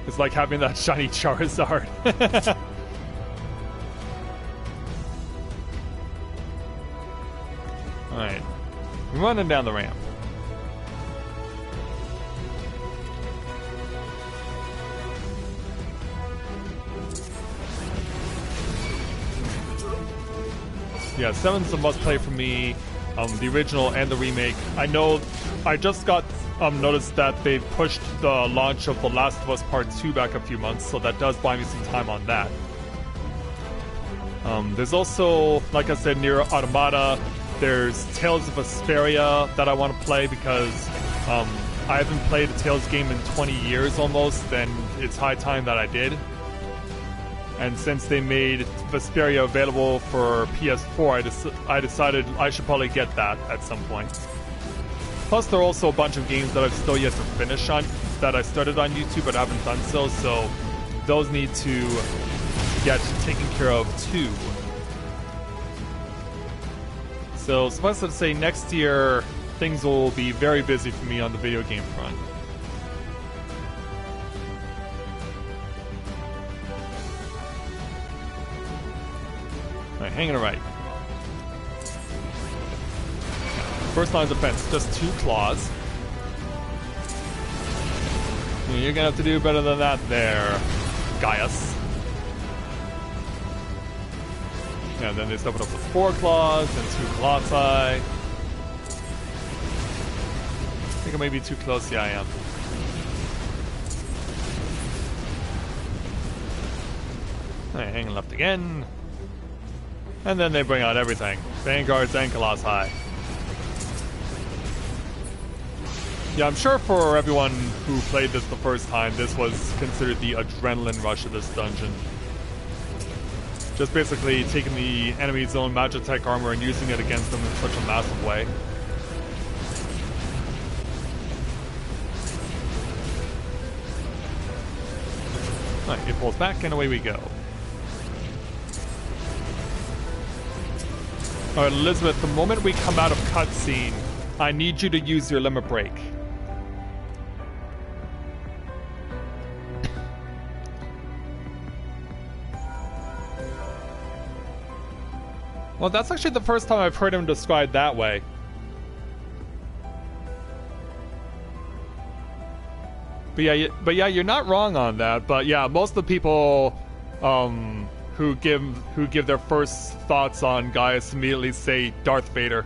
[SPEAKER 1] It's like having that shiny Charizard. Alright. We're running down the ramp. Yeah, 7's a must-play for me. The original and the remake. I know I just got noticed that they pushed the launch of The Last of Us Part 2 back a few months, so that does buy me some time on that. There's also, like I said, Nier Automata. There's Tales of Vesperia that I want to play because I haven't played a Tales game in 20 years almost, and it's high time that I did. And since they made Vesperia available for PS4, I decided I should probably get that at some point. Plus, there are also a bunch of games that I've still yet to finish on, that I started on YouTube but haven't done so those need to get taken care of too. So, suffice it to say, next year, things will be very busy for me on the video game front. Alright, hanging right. First line of defense, just 2 claws. You're gonna have to do better than that there, Gaius. And then they step it up with 4 claws and 2 colossi. I think I may be too close. Yeah, I am. Alright, hanging left again. And then they bring out everything. Vanguards and Colossi. Yeah, I'm sure for everyone who played this the first time, this was considered the adrenaline rush of this dungeon. Just basically taking the enemy's own Magitech armor and using it against them in such a massive way. Alright, it pulls back and away we go. Alright, Elizabeth, the moment we come out of cutscene, I need you to use your limit break. Well, that's actually the first time I've heard him described that way. But yeah, you're not wrong on that. But yeah, most of the people who give their first thoughts on Gaius immediately say Darth Vader.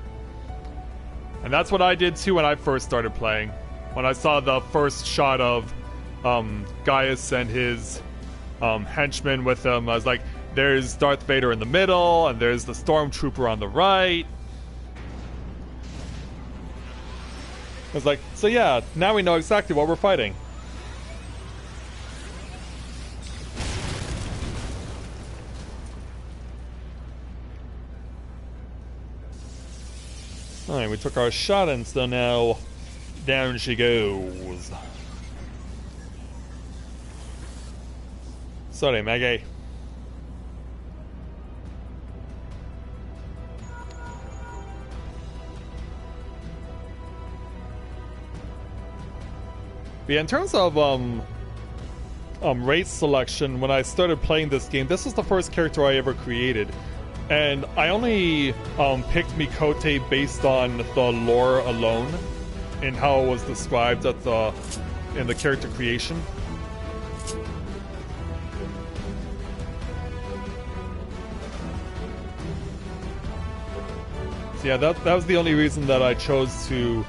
[SPEAKER 1] And that's what I did too when I first started playing. When I saw the first shot of Gaius and his henchmen with him, I was like, there's Darth Vader in the middle, and there's the Stormtrooper on the right. I was like, so yeah, now we know exactly what we're fighting. Alright, we took our shot, and so now down she goes. Sorry, Maggie. But yeah, in terms of race selection, when I started playing this game, this was the first character I ever created. And I only picked Mikote based on the lore alone and how it was described at in the character creation. So yeah, that was the only reason that I chose to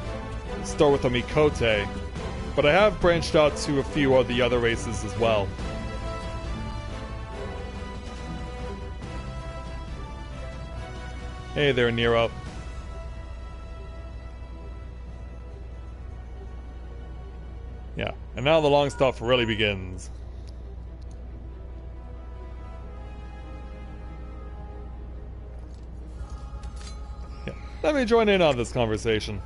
[SPEAKER 1] start with a Mikote. But I have branched out to a few of the other races as well. Hey there, Nero. Yeah, and now the long stuff really begins. Yeah, let me join in on this conversation.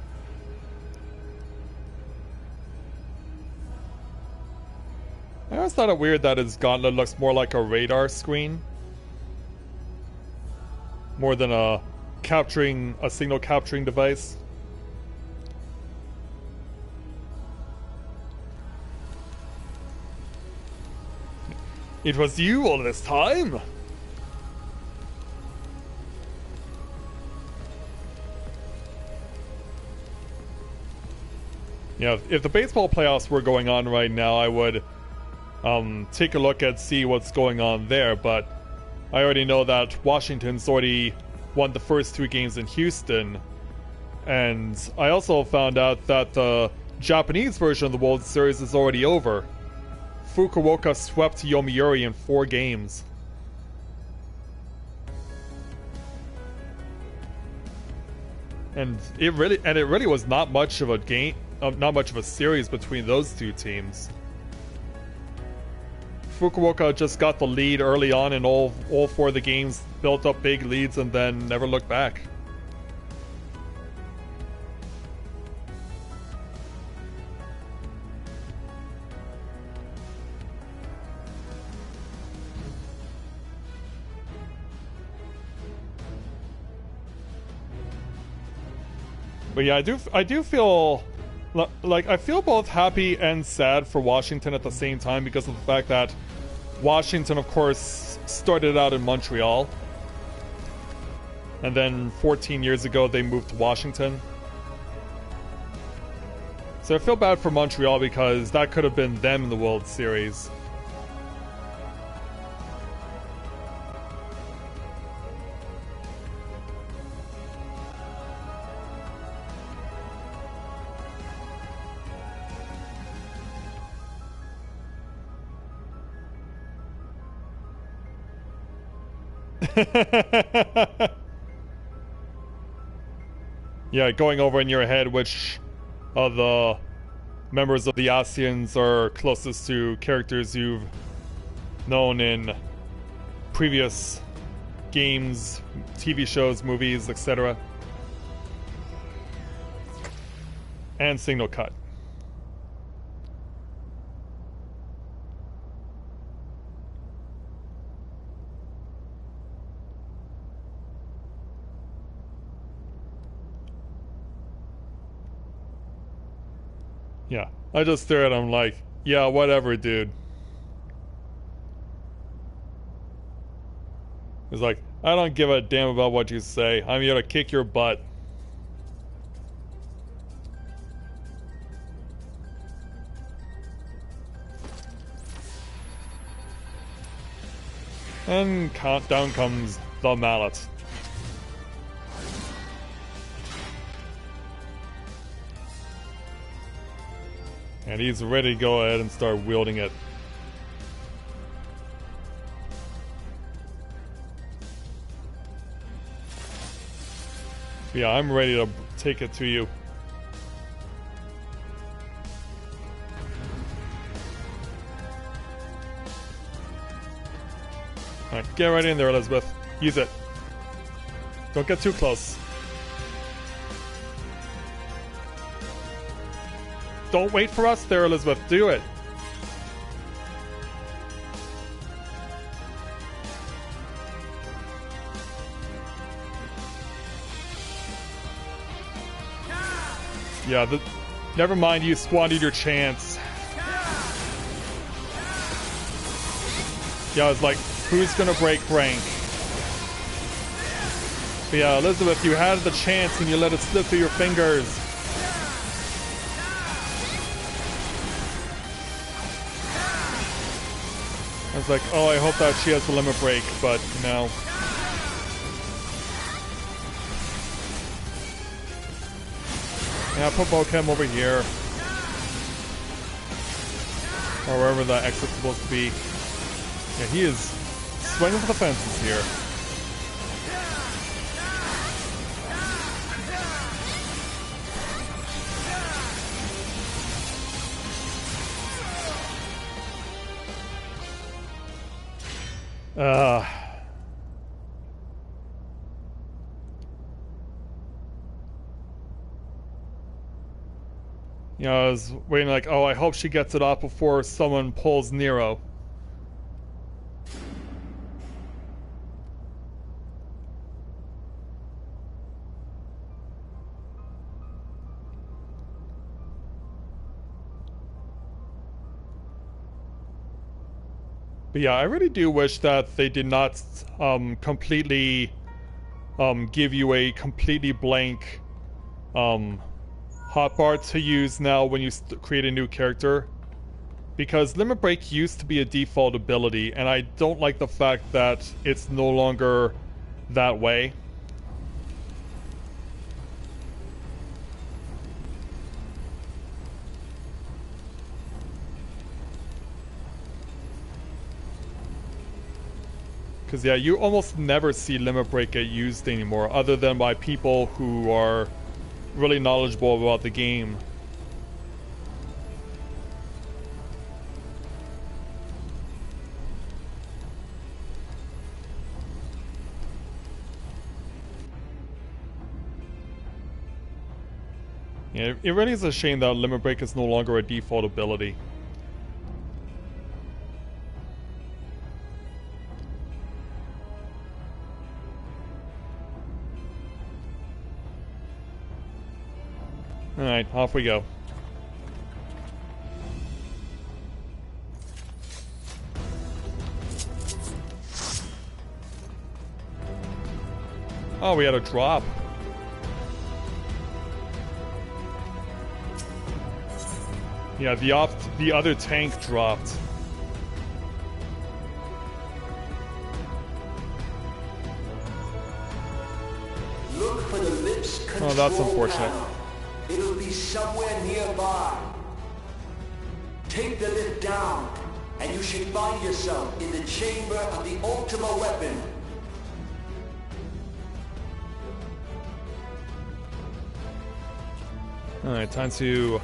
[SPEAKER 1] I always thought it weird that his gauntlet looks more like a radar screen, more than a signal capturing device. It was you all this time? Yeah, if the baseball playoffs were going on right now, I would take a look and see what's going on there, but I already know that Washington's already won the first 2 games in Houston, and I also found out that the Japanese version of the World Series is already over. Fukuoka swept Yomiuri in 4 games. And it really was not much of a game, not much of a series between those 2 teams. Fukuoka just got the lead early on in all 4 of the games, built up big leads, and then never looked back. But yeah, I do feel like I feel both happy and sad for Washington at the same time, because of the fact that Washington, of course, started out in Montreal, and then 14 years ago they moved to Washington. So I feel bad for Montreal because that could have been them in the World Series. Yeah, going over in your head which of the members of the Asians are closest to characters you've known in previous games, TV shows, movies, etc. And signal cut. Yeah, I just stare at him like, yeah, whatever, dude. He's like, I don't give a damn about what you say. I'm here to kick your butt. And down comes the mallet. And he's ready to go ahead and start wielding it. Yeah, I'm ready to take it to you. Alright, get right in there, Elizabeth. Use it. Don't get too close. Don't wait for us there, Elizabeth. Do it. Yeah, never mind, you squandered your chance. Yeah, I was like, who's gonna break rank? But yeah, Elizabeth, you had the chance and you let it slip through your fingers. I was like, oh, I hope that she has the limit break, but no. Yeah, put Bokem over here. Or wherever the exit's supposed to be. Yeah, he is swinging for the fences here. You know, I was waiting like, oh, I hope she gets it off before someone pulls Nero. But yeah, I really do wish that they did not completely give you a completely blank hotbar to use now when you create a new character, because Limit Break used to be a default ability, and I don't like the fact that it's no longer that way. Because yeah, you almost never see Limit Break get used anymore, other than by people who are really knowledgeable about the game. Yeah, it really is a shame that Limit Break is no longer a default ability. Alright, off we go. Oh, we had a drop. Yeah, the other tank dropped.
[SPEAKER 2] Look for the lips control.
[SPEAKER 1] Oh, that's unfortunate.
[SPEAKER 2] Panel. It'll be somewhere nearby. Take the lift down, and you should find yourself in the chamber of the Ultima weapon.
[SPEAKER 1] Alright, time to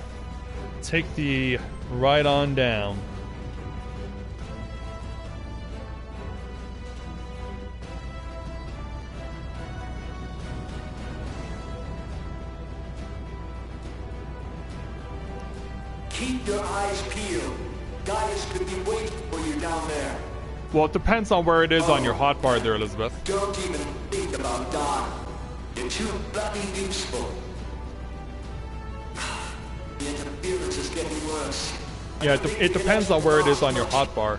[SPEAKER 1] take the ride on down.
[SPEAKER 2] Keep your eyes peeled. Gaius could be waiting for you down there.
[SPEAKER 1] Well, it depends on where it is on your hotbar there, Elizabeth.
[SPEAKER 2] Don't even think about Don. You're too bloody useful. The interference is getting worse.
[SPEAKER 1] Yeah, it depends on where it is on your hotbar.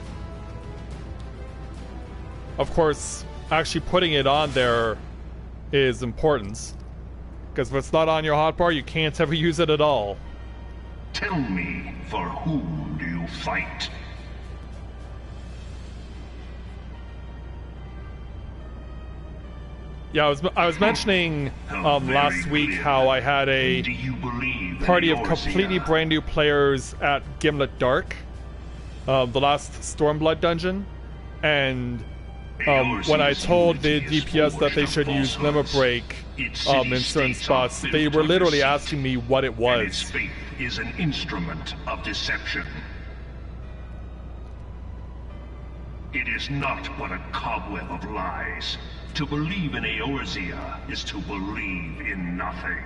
[SPEAKER 1] Of course, actually putting it on there is important. Because if it's not on your hotbar, you can't ever use it at all.
[SPEAKER 3] Tell me, for whom do you fight?
[SPEAKER 1] Yeah, I was mentioning last week how I had a party of completely brand new players at Gimlet Dark, the last Stormblood dungeon, and when I told the DPS that they should use Limit Break in certain spots, they were literally asking me what it was.
[SPEAKER 3] Its faith is an instrument of deception. It is not but a cobweb of lies. To believe in Eorzea is to believe in nothing.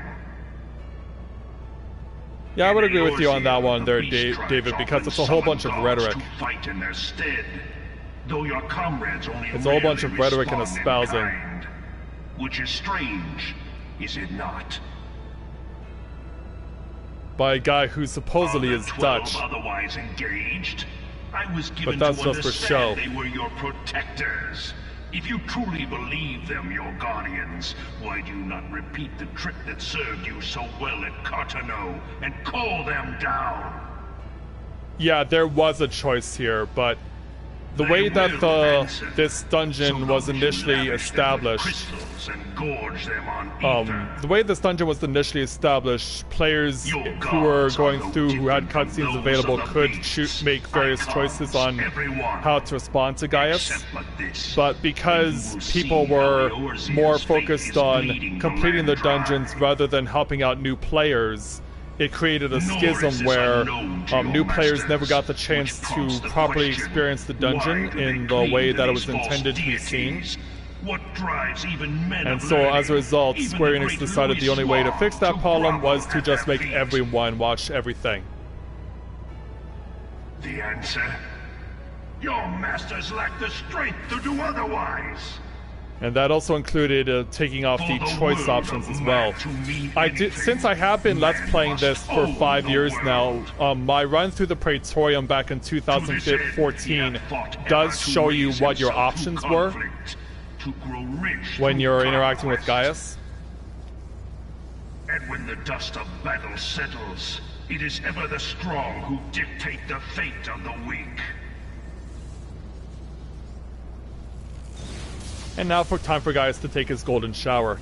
[SPEAKER 1] Yeah, I would agree with you on that one there, David, because it's a whole bunch of rhetoric.
[SPEAKER 3] To fight in their stead, though your comrades only
[SPEAKER 1] it's a whole bunch of rhetoric and espousing.
[SPEAKER 3] Kind, which is strange, is it not?
[SPEAKER 1] By a guy who supposedly is Dutch.
[SPEAKER 3] Otherwise engaged, I was given
[SPEAKER 1] but that's
[SPEAKER 3] to
[SPEAKER 1] just for show.
[SPEAKER 3] Understand they were your protectors. If you truly believe them your guardians, why do you not repeat the trick that served you so well at Cartano and call them down?
[SPEAKER 1] Yeah, there was a choice here, but the way that this dungeon was initially established, the way this dungeon was initially established, players who were going through, who had cutscenes available, could make various choices on how to respond to Gaius. But because people were more focused on completing the dungeons rather than helping out new players, it created a schism where new players never got the chance to properly experience the dungeon in the way that it was intended to be seen. And so as a result, Square Enix decided the only way to fix that problem was to just make everyone watch everything.
[SPEAKER 3] The answer? Your masters lack the strength to do otherwise.
[SPEAKER 1] And that also included taking off the choice options as well. Since I have been Let's Playing this for 5 years now, my run through the Praetorium back in 2014 does show you what your options were when you're interacting with Gaius.
[SPEAKER 3] And when the dust of battle settles, it is ever the strong who dictate the fate of the weak.
[SPEAKER 1] And now time for Gaius to take his golden shower.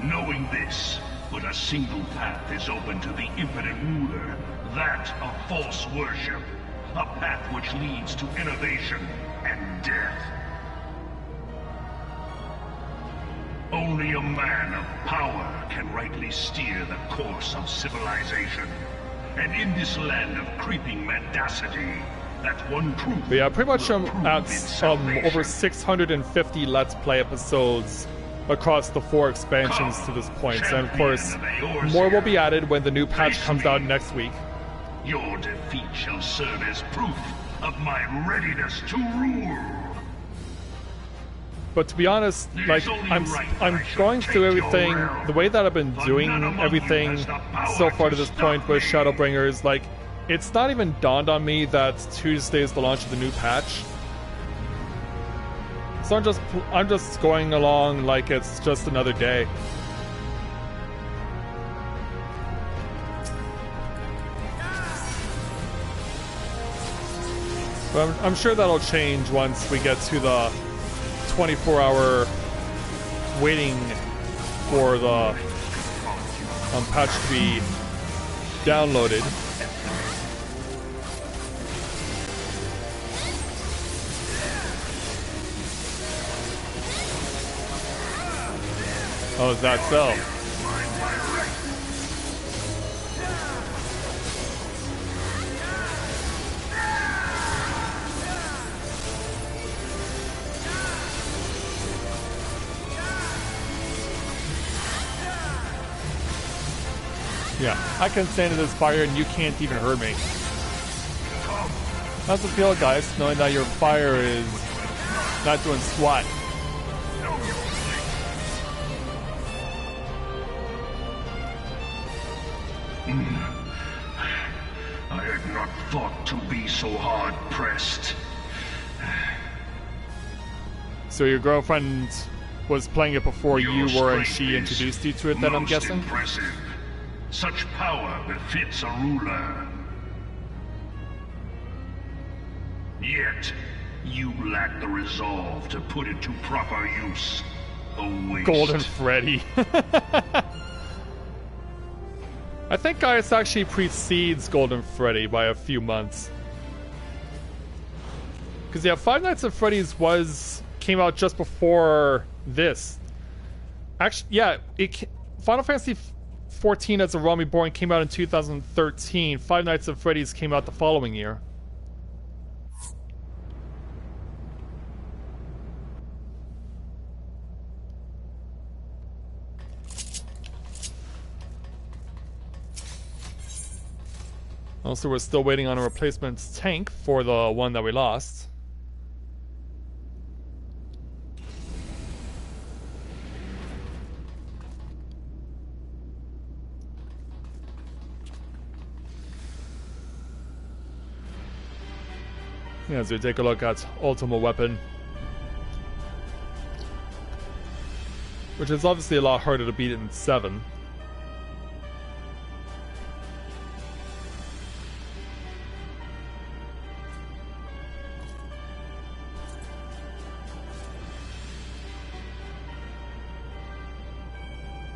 [SPEAKER 3] Knowing this, but a single path is open to the impotent ruler, that of false worship, a path which leads to innovation and death. Only a man of power can rightly steer the course of civilization. And in this land of creeping mendacity, that one truth.
[SPEAKER 1] But yeah, pretty much at over 650 Let's Play episodes across the 4 expansions to this point. And of course, more will be added when the new patch comes out next week.
[SPEAKER 3] Your defeat shall serve as proof of my readiness to rule.
[SPEAKER 1] But to be honest, like, I'm going through everything, the way that I've been doing everything so far to this point with Shadowbringers, like, it's not even dawned on me that Tuesday is the launch of the new patch. So I'm just going along like it's just another day. But I'm sure that'll change once we get to the 24-hour waiting for the patch to be downloaded. Oh, is that so? Yeah, I can stand in this fire and you can't even hurt me. How's it feel, guys, knowing that your fire is not doing squat?
[SPEAKER 3] I had not thought to be so hard-pressed.
[SPEAKER 1] So your girlfriend was playing it before
[SPEAKER 3] Your
[SPEAKER 1] you were, and
[SPEAKER 3] strength
[SPEAKER 1] she
[SPEAKER 3] is
[SPEAKER 1] introduced you to it, then I'm
[SPEAKER 3] most
[SPEAKER 1] guessing?
[SPEAKER 3] Impressive. Such power befits a ruler. Yet, you lack the resolve to put it to proper use. A waste.
[SPEAKER 1] Golden Freddy. I think Gaius actually precedes Golden Freddy by a few months. Because yeah, Five Nights at Freddy's came out just before this. Actually, yeah, Final Fantasy 14 as a Realm Reborn came out in 2013. Five Nights at Freddy's came out the following year. Also, we're still waiting on a replacement tank for the one that we lost. Yeah, as we take a look at Ultimate Weapon, which is obviously a lot harder to beat in 7.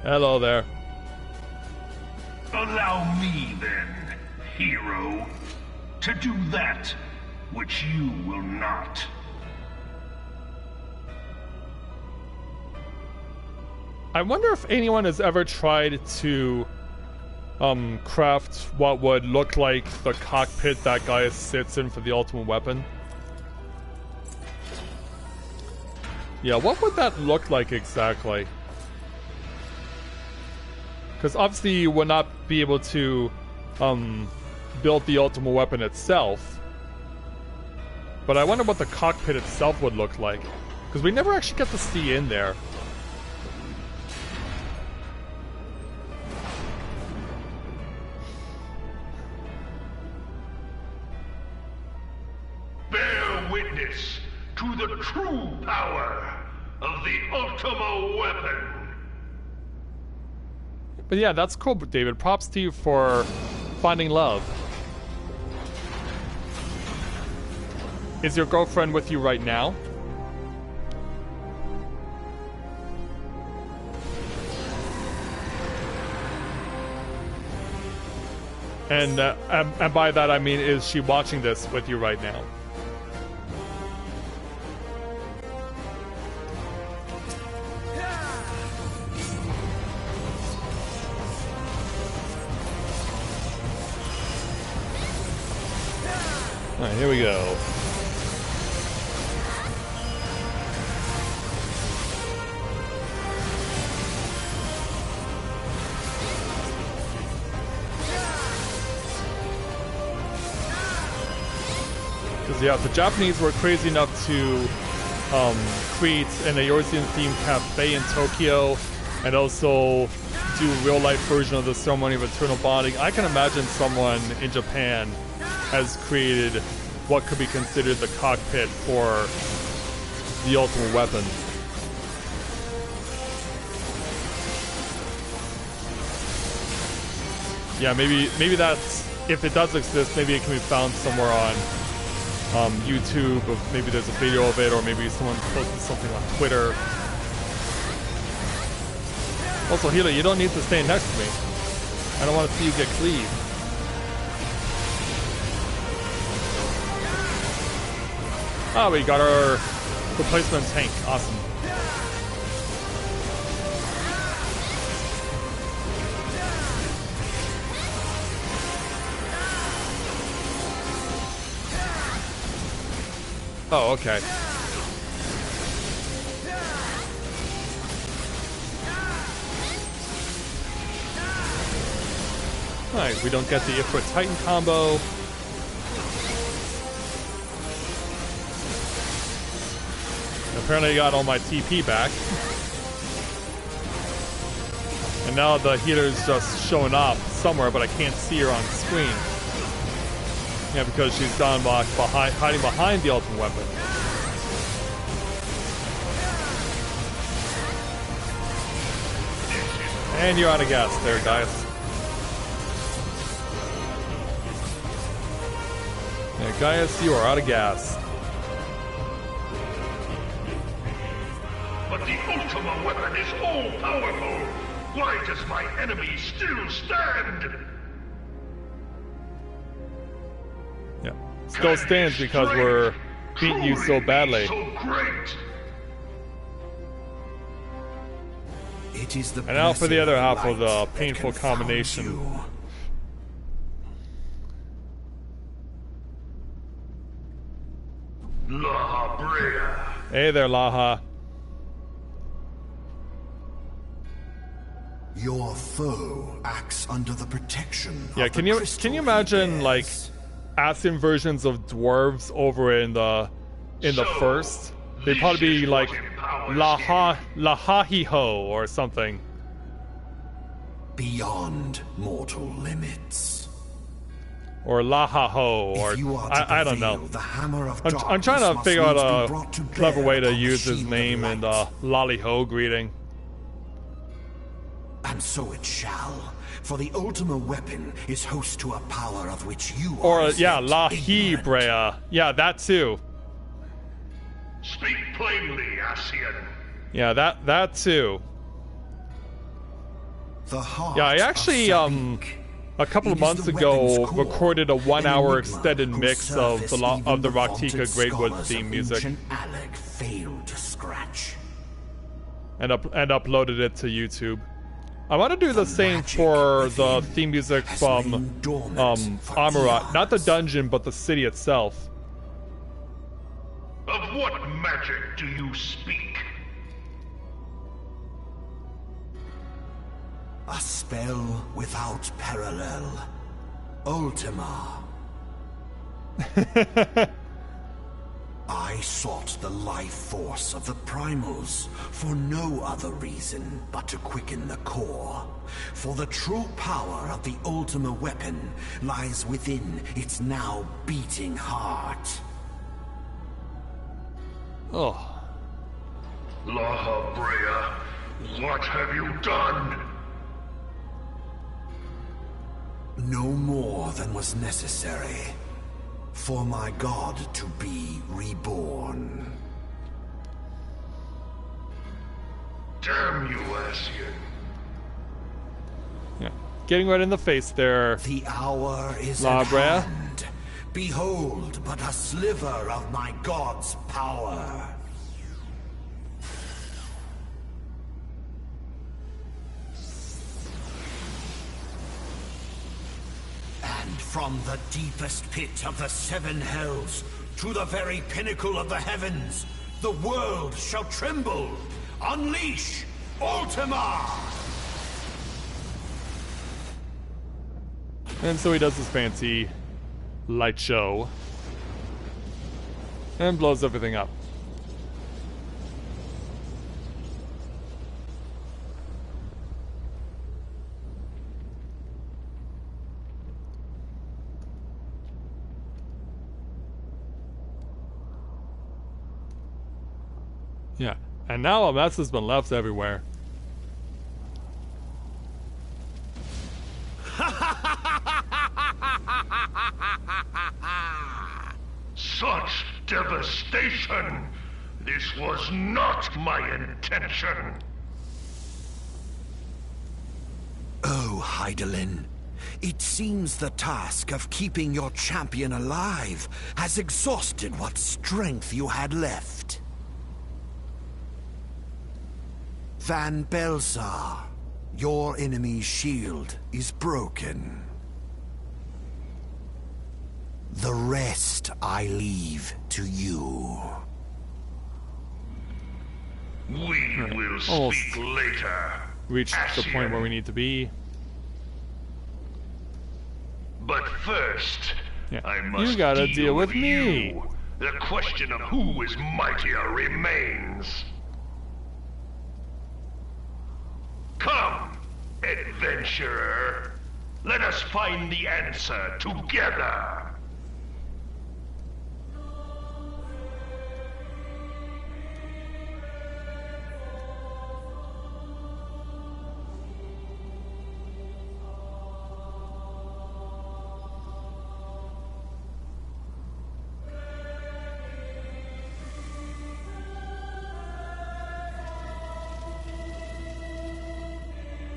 [SPEAKER 1] Hello there.
[SPEAKER 3] Allow me then, hero, to do that which you will not.
[SPEAKER 1] I wonder if anyone has ever tried to craft what would look like the cockpit that Gaius sits in for the ultimate weapon. Yeah, what would that look like exactly? Because obviously you would not be able to build the ultimate weapon itself. But I wonder what the cockpit itself would look like. Because we never actually get to see in there.
[SPEAKER 3] Bear witness to the true power of the Ultima Weapon.
[SPEAKER 1] But yeah, that's cool, David. Props to you for finding love. Is your girlfriend with you right now? And by that I mean, is she watching this with you right now? Alright, here we go. Because yeah, the Japanese were crazy enough to create an Eorzean themed cafe in Tokyo and also do a real life version of the Ceremony of Eternal Bonding. I can imagine someone in Japan has created what could be considered the cockpit for the ultimate weapon. Yeah, maybe that's, if it does exist, maybe it can be found somewhere on YouTube, or maybe there's a video of it, or maybe someone posted something on Twitter. Also, Hila, you don't need to stay next to me. I don't want to see you get cleaved. Ah, we got our replacement tank. Awesome. Oh, okay. Alright, we don't get the Ifrit Titan combo. Apparently I got all my TP back. And now the healer's just showing up somewhere, but I can't see her on screen. Yeah, because she's down hiding behind the ultimate weapon. And you're out of gas there, guys. Yeah, Gaius, you are out of gas.
[SPEAKER 3] But the ultimate weapon is all-powerful. Why does my enemy still stand?
[SPEAKER 1] Yeah, still stands because we're beating you so badly.
[SPEAKER 3] So great.
[SPEAKER 2] It is the
[SPEAKER 1] And now for the other half of the
[SPEAKER 2] light
[SPEAKER 1] painful
[SPEAKER 2] that confounds
[SPEAKER 1] combination.
[SPEAKER 2] you.
[SPEAKER 3] Novaura.
[SPEAKER 1] Hey there, Laha.
[SPEAKER 2] Your foe acts under the protection
[SPEAKER 1] Yeah,
[SPEAKER 2] of
[SPEAKER 1] can
[SPEAKER 2] the
[SPEAKER 1] you
[SPEAKER 2] crystal he
[SPEAKER 1] imagine like
[SPEAKER 2] bears.
[SPEAKER 1] Asian versions of dwarves over in the first? They'd probably be like Lahahiho or something.
[SPEAKER 2] Beyond mortal limits.
[SPEAKER 1] Or Lahaho, or
[SPEAKER 2] If you are to
[SPEAKER 1] I don't
[SPEAKER 2] prevail,
[SPEAKER 1] know.
[SPEAKER 2] the hammer of
[SPEAKER 1] I'm trying to
[SPEAKER 2] darkness
[SPEAKER 1] figure out
[SPEAKER 2] must needs be
[SPEAKER 1] a
[SPEAKER 2] brought to
[SPEAKER 1] clever
[SPEAKER 2] bear
[SPEAKER 1] way to
[SPEAKER 2] upon the
[SPEAKER 1] use his
[SPEAKER 2] shield of
[SPEAKER 1] name in
[SPEAKER 2] light.
[SPEAKER 1] the Lollyho greeting.
[SPEAKER 2] And so it shall, for the ultimate weapon is host to a power of which you
[SPEAKER 1] Or
[SPEAKER 2] are
[SPEAKER 1] yeah,
[SPEAKER 2] yet ignorant.
[SPEAKER 1] Lahibrea. Yeah, that too.
[SPEAKER 3] Speak plainly, Asian.
[SPEAKER 1] Yeah, that too.
[SPEAKER 2] The heart
[SPEAKER 1] Yeah, I
[SPEAKER 2] of
[SPEAKER 1] actually
[SPEAKER 2] Sabik.
[SPEAKER 1] a couple of
[SPEAKER 2] It is
[SPEAKER 1] months
[SPEAKER 2] the
[SPEAKER 1] ago
[SPEAKER 2] weapon's core,
[SPEAKER 1] recorded a
[SPEAKER 2] an
[SPEAKER 1] 1-hour
[SPEAKER 2] enigma
[SPEAKER 1] extended
[SPEAKER 2] whose
[SPEAKER 1] mix of
[SPEAKER 2] surface
[SPEAKER 1] the
[SPEAKER 2] even the
[SPEAKER 1] Raktika
[SPEAKER 2] vaunted
[SPEAKER 1] Greatwood
[SPEAKER 2] scholars
[SPEAKER 1] theme
[SPEAKER 2] of
[SPEAKER 1] music
[SPEAKER 2] ancient Alec failed to scratch.
[SPEAKER 1] and uploaded it to YouTube. I want to do the same
[SPEAKER 2] magic
[SPEAKER 1] for the
[SPEAKER 2] within
[SPEAKER 1] theme music
[SPEAKER 2] has
[SPEAKER 1] from
[SPEAKER 2] lain dormant for
[SPEAKER 1] Amarat, not the
[SPEAKER 2] eons.
[SPEAKER 1] dungeon, but the city itself.
[SPEAKER 3] Of what magic do you speak?
[SPEAKER 2] A spell without parallel. Ultima. I sought the life force of the primals for no other reason but to quicken the core. For the true power of the Ultima weapon lies within its now beating heart.
[SPEAKER 1] Oh,
[SPEAKER 3] Novaura, what have you done?
[SPEAKER 2] No more than was necessary for my god to be reborn.
[SPEAKER 3] Damn you, Asian.
[SPEAKER 1] yeah, getting right in the face there.
[SPEAKER 2] The hour is
[SPEAKER 1] La
[SPEAKER 2] at
[SPEAKER 1] Brea.
[SPEAKER 2] hand. Behold but a sliver of my god's power. And from the deepest pit of the seven hells to the very pinnacle of the heavens, the world shall tremble. Unleash Ultima!
[SPEAKER 1] And so he does his fancy light show and blows everything up. Yeah, and now a mess has been left everywhere.
[SPEAKER 3] Such devastation! This was not my intention!
[SPEAKER 2] Oh, Heidelin. It seems the task of keeping your champion alive has exhausted what strength you had left. Van Belsar, your enemy's shield is broken. The rest I leave to you.
[SPEAKER 3] We will
[SPEAKER 1] Almost
[SPEAKER 3] speak later.
[SPEAKER 1] Reached the point where we
[SPEAKER 3] Asian.
[SPEAKER 1] need to be.
[SPEAKER 3] But first,
[SPEAKER 1] Yeah.
[SPEAKER 3] I must
[SPEAKER 1] You gotta deal with me.
[SPEAKER 3] you. The question of who is mightier remains. Come, adventurer. Let us find the answer together.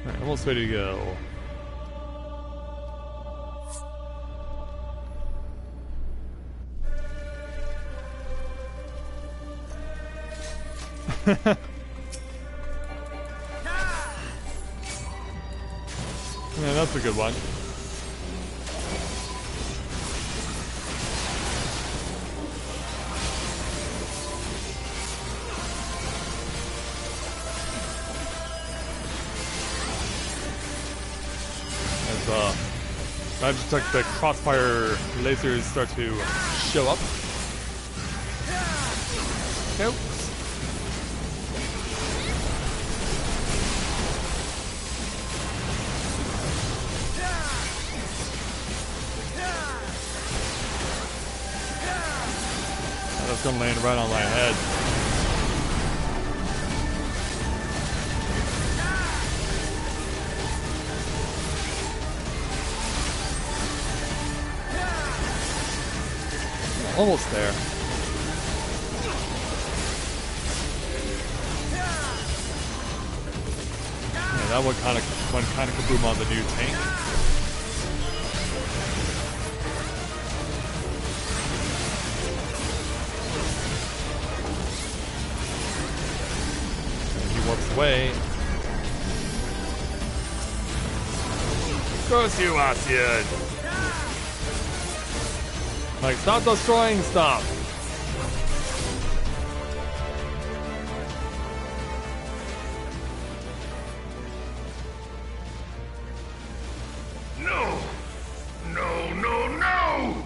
[SPEAKER 1] Alright, almost ready to go. Yeah, that's a good one. As Magitech, the crossfire lasers start to show up. Nope. That's gonna land right on my head. Almost there. Yeah, that one kind of kaboom on the new tank. And he warps away. Curse you, Matthia! Like, stop destroying stuff!
[SPEAKER 3] No! No, no, no!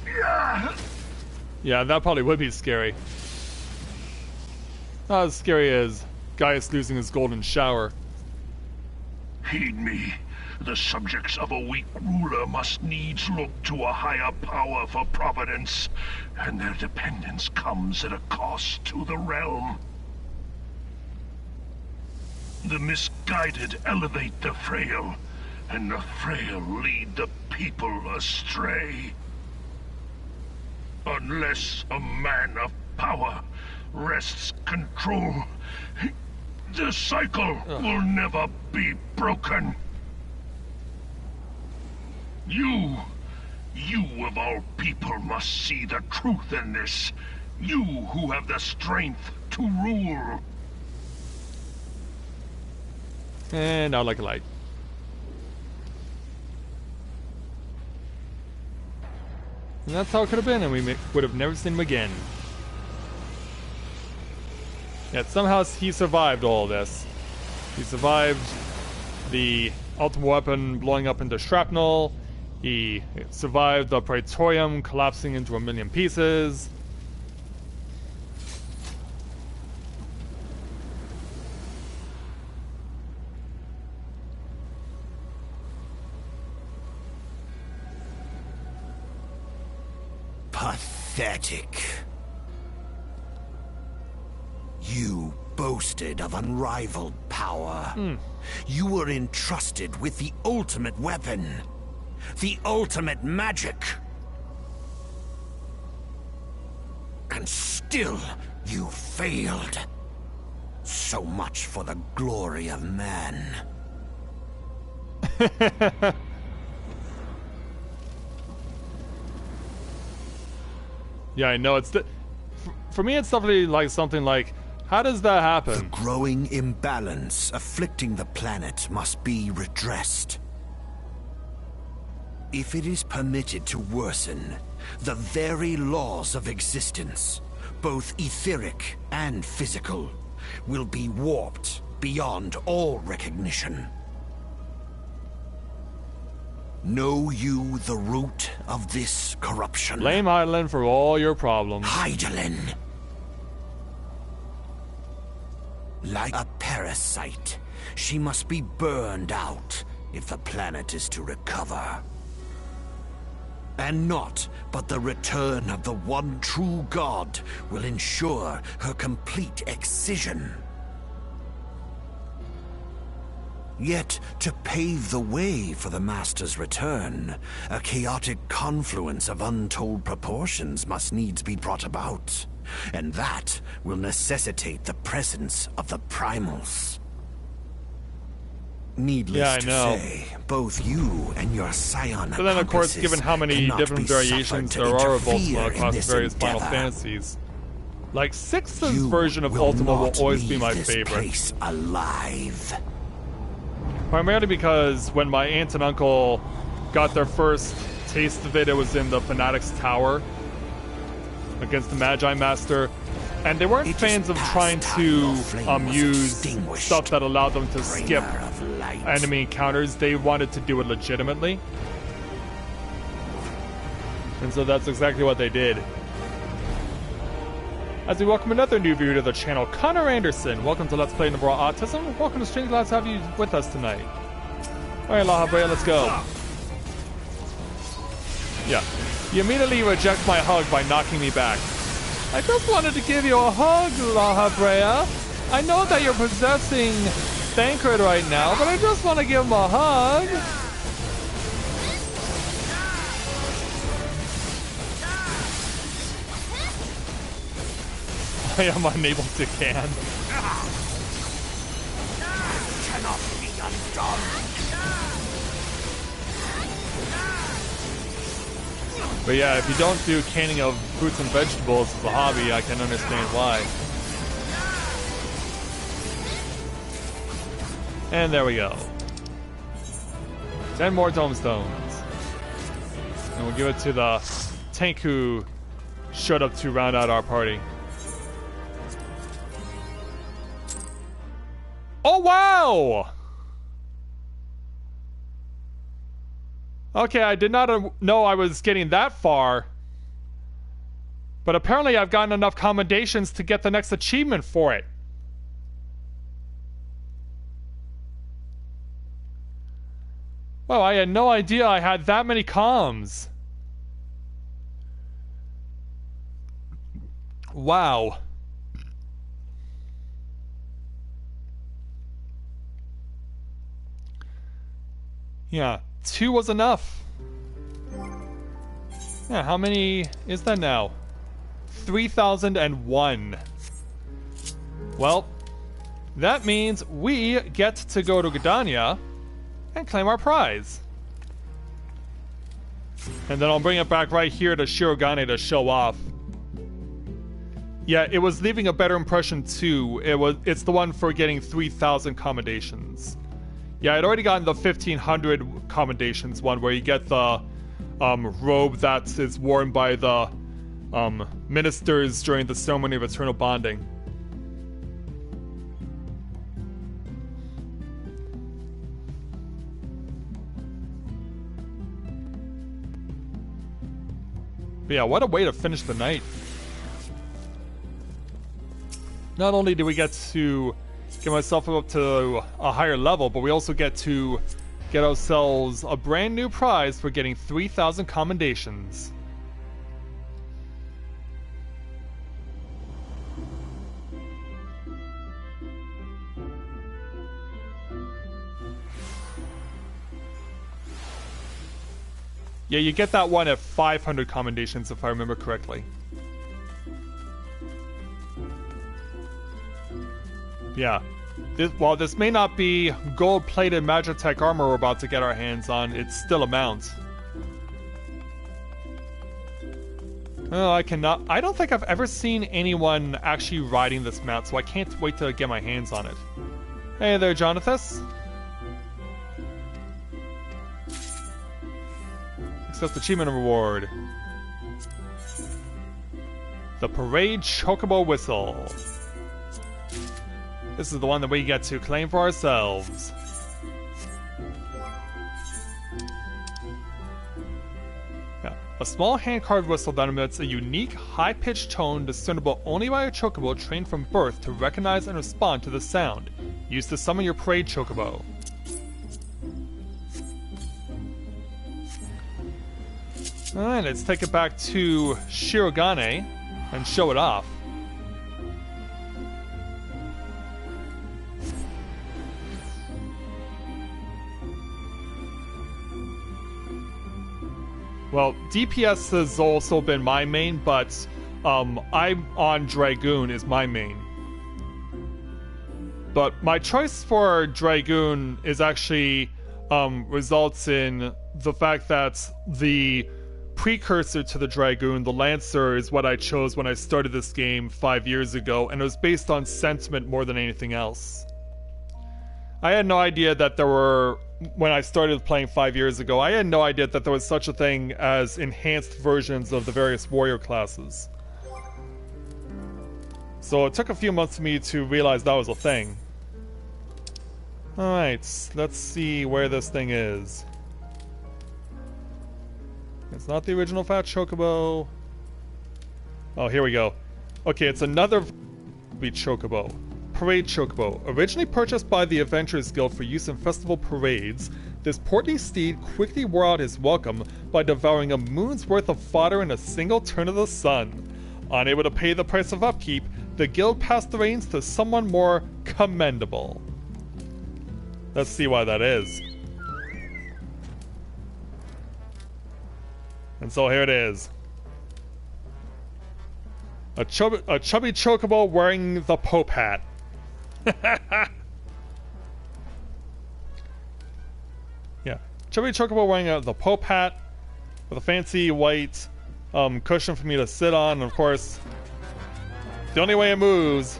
[SPEAKER 3] Yeah.
[SPEAKER 1] Yeah, that probably would be scary. Not as scary as Gaius losing his golden shower.
[SPEAKER 3] Heed me. The subjects of a weak ruler must needs look to a higher power for providence, and their dependence comes at a cost to the realm. The misguided elevate the frail, and the frail lead the people astray. Unless a man of power wrests control, the cycle will never be broken. You of all people must see the truth in this. You who have the strength to rule.
[SPEAKER 1] And out like a light. And that's how it could have been, and we would have never seen him again. Yet somehow he survived all this. He survived the ultimate weapon blowing up into shrapnel. He survived the Praetorium collapsing into 1,000,000 pieces.
[SPEAKER 2] Pathetic. You boasted of unrivaled power. You were entrusted with the ultimate weapon. The ultimate magic. And still, you failed. So much for the glory of man.
[SPEAKER 1] Yeah, I know. For me, it's definitely like something like, how does that happen?
[SPEAKER 2] The growing imbalance afflicting the planet must be redressed. If it is permitted to worsen, the very laws of existence, both etheric and physical, will be warped beyond all recognition. Know you the root of this corruption?
[SPEAKER 1] Blame Hydaelyn for all your problems.
[SPEAKER 2] Hydaelyn. Like a parasite, she must be burned out if the planet is to recover. And naught but the return of the one true god will ensure her complete excision. Yet, to pave the way for the Master's return, a chaotic confluence of untold proportions must needs be brought about. And that will necessitate the presence of the primals. Needless to say, both you and your scion
[SPEAKER 1] but then, of course, given how many different variations there are of Ultima across various Final Fantasies, like 6's version of Ultima will always be my favorite.
[SPEAKER 2] Place alive.
[SPEAKER 1] Primarily because when my aunt and uncle got their first taste of it, it was in the Fanatic's Tower against the Magi Master, and they weren't fans of trying to use stuff that allowed them to skip enemy encounters. They wanted to do it legitimately, and so that's exactly what they did. As we welcome another new viewer to the channel, Connor Anderson. Welcome to Let's Play Novaura Autism. Welcome to stream. Glad to have you with us tonight. Alright, La Habrea, let's go. Yeah. You immediately reject my hug by knocking me back. I just wanted to give you a hug, La Habrea. I know that you're possessing Thancred right now, but I just want to give him a hug. I am unable to can.
[SPEAKER 2] Cannot be undone.
[SPEAKER 1] But yeah, if you don't do canning of fruits and vegetables as a hobby, I can understand why. And there we go. 10 more tomestones. And we'll give it to the tank who showed up to round out our party. Oh, wow! Okay, I did not know I was getting that far. But apparently I've gotten enough commendations to get the next achievement for it. Well, I had no idea I had that many comms. Wow. Yeah, 2 was enough. Yeah, how many is that now? 3,001. Well, that means we get to go to Gridania and claim our prize. And then I'll bring it back right here to Shirogane to show off. Yeah, it was leaving a better impression too. It's the one for getting 3,000 commendations. Yeah, I'd already gotten the 1,500 commendations one where you get the robe that is worn by the ministers during the ceremony of eternal bonding. But yeah, what a way to finish the night. Not only do we get to get myself up to a higher level, but we also get to get ourselves a brand new prize for getting 3,000 commendations. Yeah, you get that one at 500 commendations if I remember correctly. Yeah. While this may not be gold-plated Magitech armor we're about to get our hands on, it's still a mount. Oh, I don't think I've ever seen anyone actually riding this mount, so I can't wait to get my hands on it. Hey there, Jonathas. Success Achievement Reward. The Parade Chocobo Whistle. This is the one that we get to claim for ourselves. A small hand-carved whistle that emits a unique, high-pitched tone discernible only by a chocobo trained from birth to recognize and respond to the sound. Used to summon your parade chocobo. Alright, let's take it back to Shirogane and show it off. Well, DPS has also been my main, but I'm on Dragoon is my main. But my choice for Dragoon is actually results in the fact that the precursor to the Dragoon, the Lancer, is what I chose when I started this game 5 years ago, and it was based on sentiment more than anything else. I had no idea that there were, when I started playing 5 years ago, I had no idea that there was such a thing as enhanced versions of the various warrior classes. So it took a few months for me to realize that was a thing. Alright, let's see where this thing is. It's not the original Fat Chocobo. Oh, here we go. Okay, it's another Chocobo. Parade Chocobo. Originally purchased by the Adventurers Guild for use in festival parades, this portly steed quickly wore out his welcome by devouring a moon's worth of fodder in a single turn of the sun. Unable to pay the price of upkeep, the guild passed the reins to someone more commendable. Let's see why that is. And so here it is. A chubby chocobo wearing the Pope hat. Yeah, chubby chocobo wearing the Pope hat with a fancy white cushion for me to sit on. And of course, the only way it moves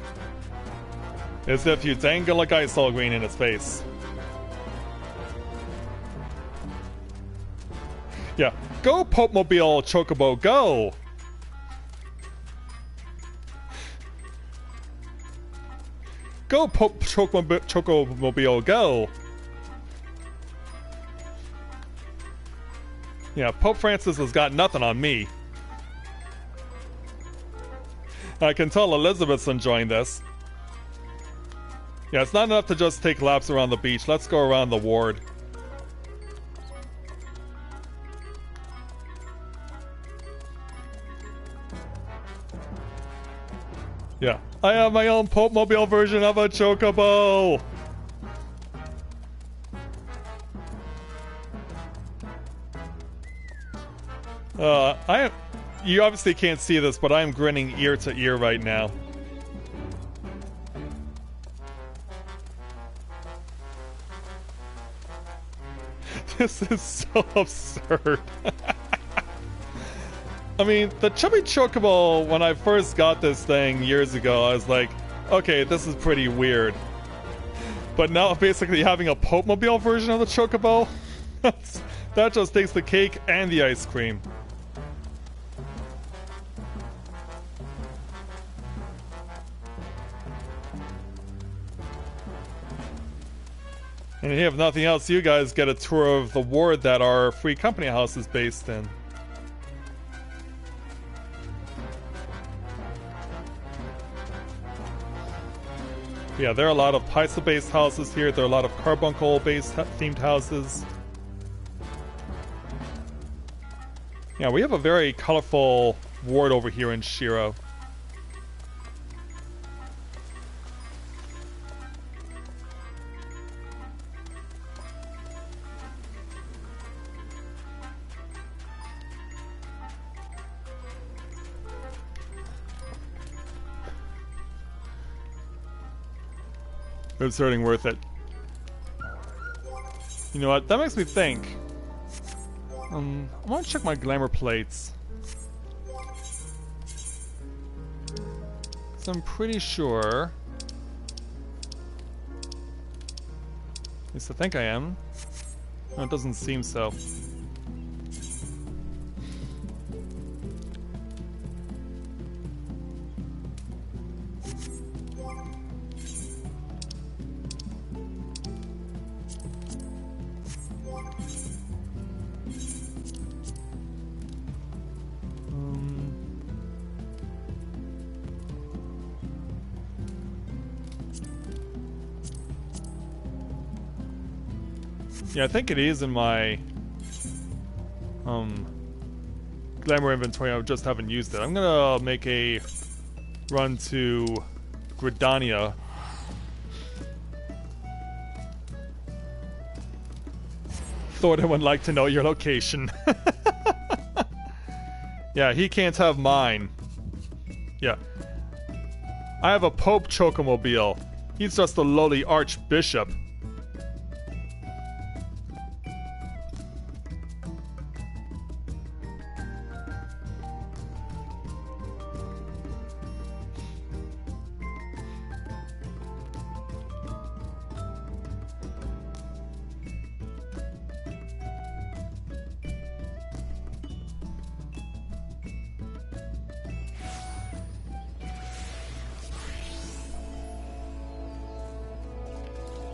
[SPEAKER 1] is if you dangle a Geisel green in its face. Yeah, go Pope-mobile Chocobo, go! Go Pope Chocomobile, go! Yeah, Pope Francis has got nothing on me. I can tell Elizabeth's enjoying this. Yeah, it's not enough to just take laps around the beach. Let's go around the ward. Yeah, I have my own Pope-mobile version of a Chocobo! You obviously can't see this, but I'm grinning ear to ear right now. This is so absurd. I mean, the chubby chocobo, when I first got this thing years ago, I was like, okay, this is pretty weird. But now basically having a Pope-mobile version of the chocobo, that just takes the cake and the ice cream. And if you have nothing else, you guys get a tour of the ward that our free company house is based in. Yeah, there are a lot of Paisa-based houses here. There are a lot of Carbuncle-based themed houses. Yeah, we have a very colorful ward over here in Shiro. It's certainly worth it. You know what? That makes me think. I want to check my glamour plates. So I'm pretty sure. At least I think I am. No, it doesn't seem so. Yeah, I think it is in my glamour inventory. I just haven't used it. I'm gonna make a run to Gridania. Thought I would like to know your location. Yeah, he can't have mine. Yeah. I have a Pope Chocomobile. He's just a lowly Archbishop.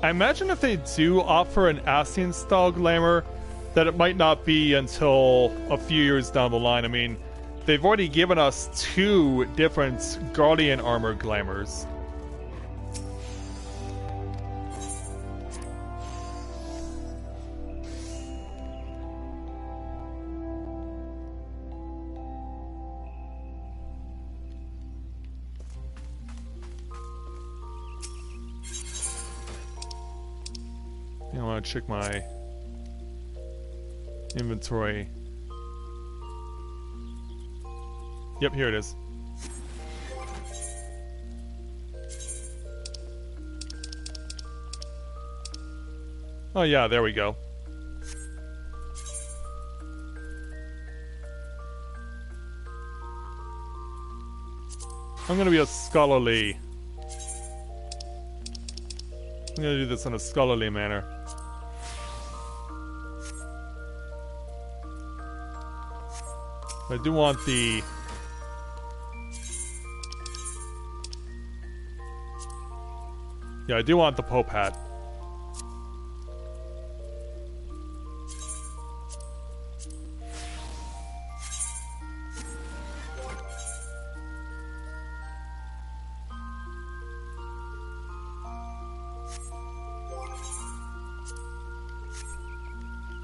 [SPEAKER 1] I imagine if they do offer an Ascian style glamour, that it might not be until a few years down the line. I mean, they've already given us 2 different Guardian armor glamours. I want to check my inventory. Yep, here it is. Oh yeah, there we go. I'm gonna be a scholarly. I'm gonna do this in a scholarly manner. I do want the... Yeah, I do want the Pope hat.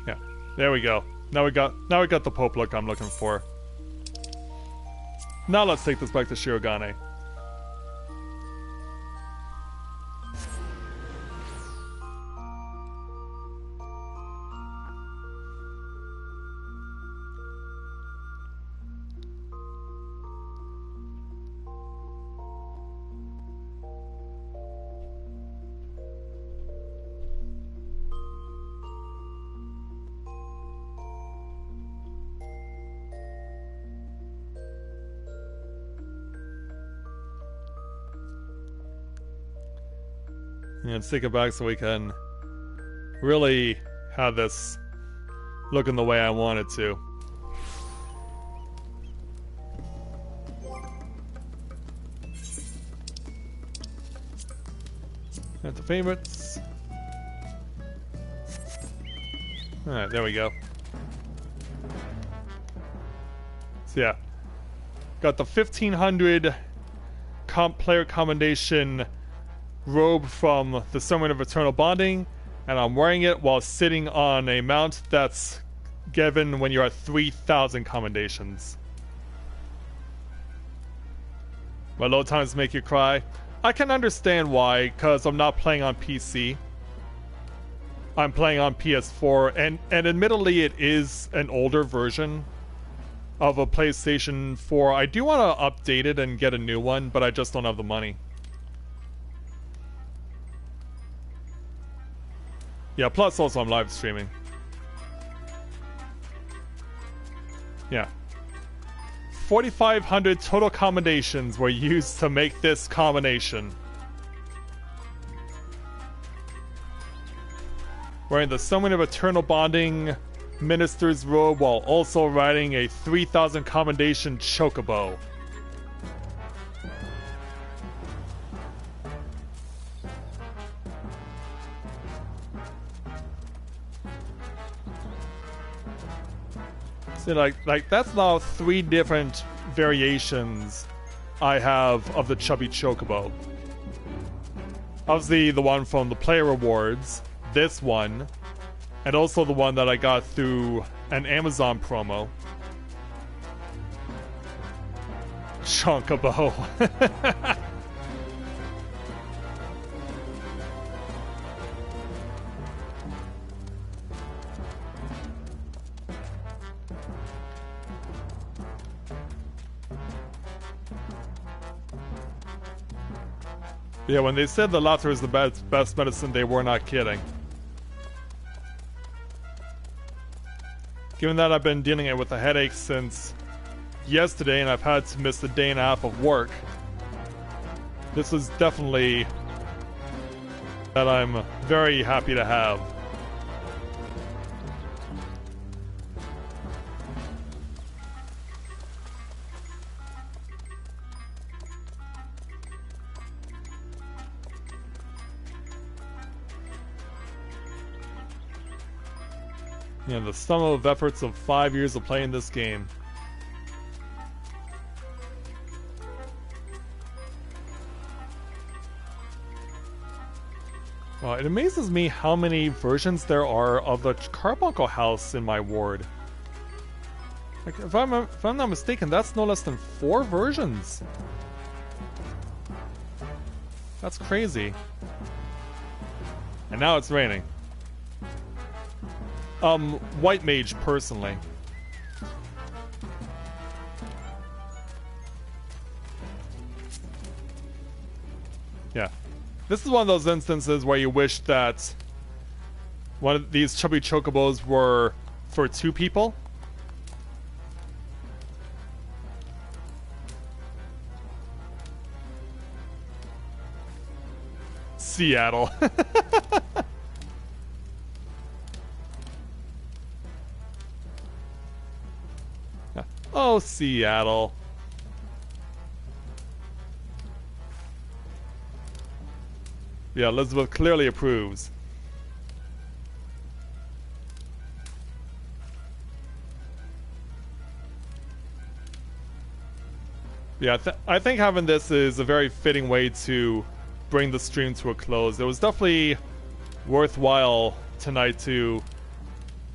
[SPEAKER 1] Yeah, there we go. Now we got the Pope look I'm looking for. Now let's take this back to Shirogane. Yeah, let's take it back so we can really have this looking the way I want it to. Got the favorites. Alright, there we go. So yeah. Got the 1500 player commendation robe from the Summon of Eternal Bonding, and I'm wearing it while sitting on a mount that's given when you're at 3,000 commendations. My load times make you cry. I can understand why, because I'm not playing on PC. I'm playing on PS4, and admittedly it is an older version of a PlayStation 4. I do want to update it and get a new one, but I just don't have the money. Yeah, plus also I'm live streaming. Yeah. 4,500 total commendations were used to make this combination. Wearing the Summon of Eternal Bonding Minister's robe while also riding a 3,000 commendation chocobo. So like that's now 3 different variations I have of the chubby chocobo. Obviously the one from the player rewards, this one, and also the one that I got through an Amazon promo. Chocobo. Yeah, when they said the laughter is the best medicine, they were not kidding. Given that I've been dealing with a headache since yesterday and I've had to miss a day and a half of work, this is definitely that I'm very happy to have. You know, the sum of efforts of 5 years of playing this game. Well, it amazes me how many versions there are of the Carbuncle house in my ward. Like, if I'm not mistaken, that's no less than 4 versions. That's crazy. And now it's raining. White mage, personally. Yeah. This is one of those instances where you wish that one of these chubby chocobos were for 2 people. Seattle. Oh, Seattle. Yeah, Elizabeth clearly approves. Yeah, I think having this is a very fitting way to bring the stream to a close. It was definitely worthwhile tonight to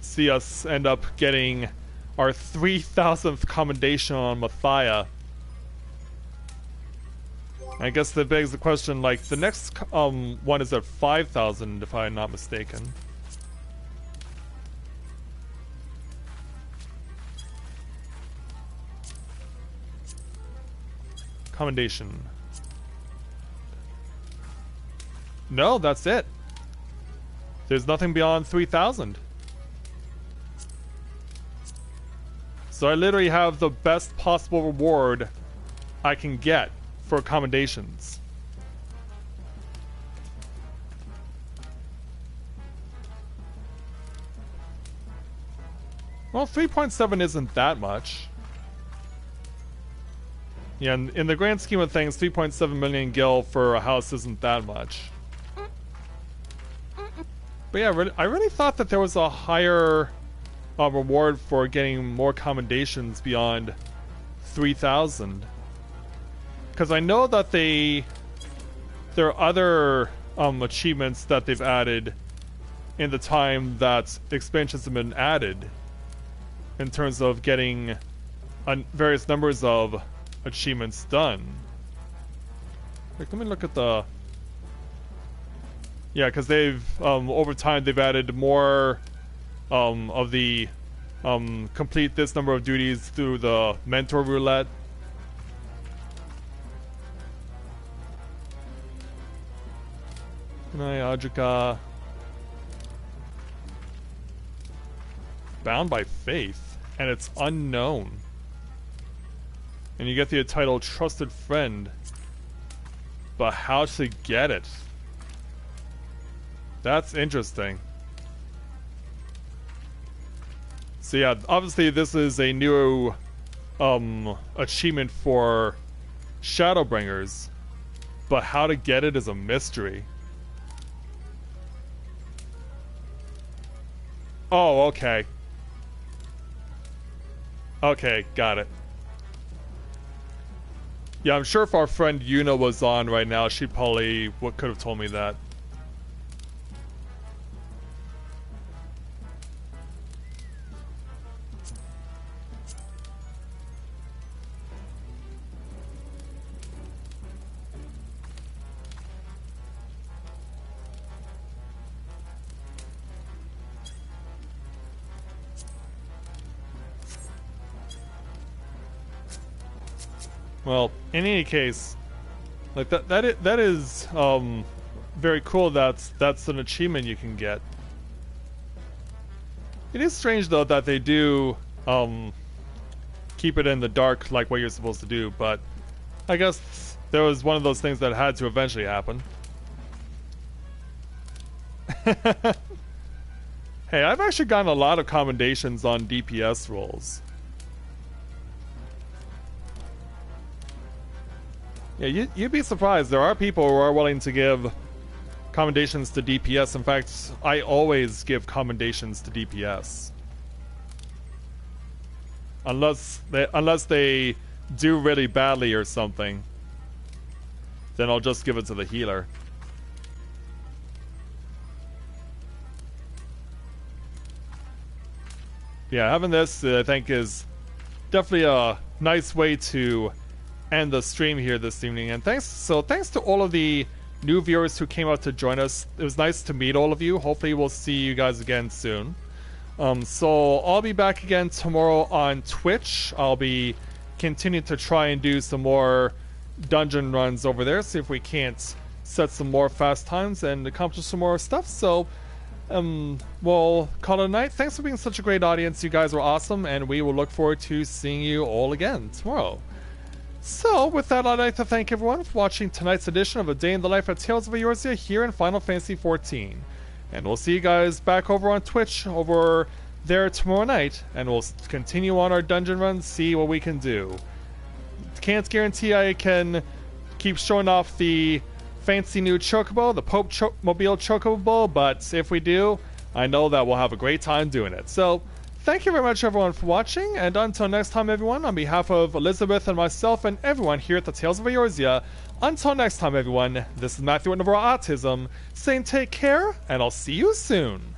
[SPEAKER 1] see us end up getting our 3,000th commendation on Matthia. I guess that begs the question, like, the next one is at 5,000, if I'm not mistaken. Commendation. No, that's it. There's nothing beyond 3,000. So I literally have the best possible reward I can get for commendations. Well, 3.7 isn't that much. Yeah, in the grand scheme of things, 3.7 million gil for a house isn't that much. But yeah, I really thought that there was a higher reward for getting more commendations beyond 3,000. Because I know that there are other achievements that they've added in the time that expansions have been added in terms of getting various numbers of achievements done. Like, let me look at the... Yeah, because they've, over time, they've added more of the complete this number of duties through the mentor roulette. Ajika. Bound by faith, and it's unknown. And you get the title Trusted Friend. But how to get it? That's interesting. So yeah, obviously this is a new achievement for Shadowbringers, but how to get it is a mystery. Oh, okay. Okay, got it. Yeah, I'm sure if our friend Yuna was on right now, she probably could have told me that. Well, in any case, like that is very cool. That's an achievement you can get. It is strange though that they do keep it in the dark like what you're supposed to do, but I guess there was one of those things that had to eventually happen. Hey, I've actually gotten a lot of commendations on DPS rolls. Yeah, you'd be surprised. There are people who are willing to give commendations to DPS. In fact, I always give commendations to DPS. Unless they do really badly or something, then I'll just give it to the healer. Yeah, having this, I think, is definitely a nice way to end the stream here this evening. And thanks to all of the new viewers who came out to join us. It was nice to meet all of you. Hopefully we'll see you guys again soon. So I'll be back again tomorrow on Twitch. I'll be continuing to try and do some more dungeon runs over there, see if we can't set some more fast times and accomplish some more stuff. So we'll call it a night. Thanks for being such a great audience. You guys were awesome, and we will look forward to seeing you all again tomorrow. So, with that, I'd like to thank everyone for watching tonight's edition of A Day in the Life of Tales of Eorzea here in Final Fantasy XIV. And we'll see you guys back over on Twitch over there tomorrow night, and we'll continue on our dungeon run, see what we can do. Can't guarantee I can keep showing off the fancy new Chocobo, the Pope Mobile Chocobo, but if we do, I know that we'll have a great time doing it. So, thank you very much everyone for watching, and until next time everyone, on behalf of Elizabeth and myself and everyone here at the Tales of Eorzea, until next time everyone, this is Matthia with Novaura Autism, saying take care, and I'll see you soon.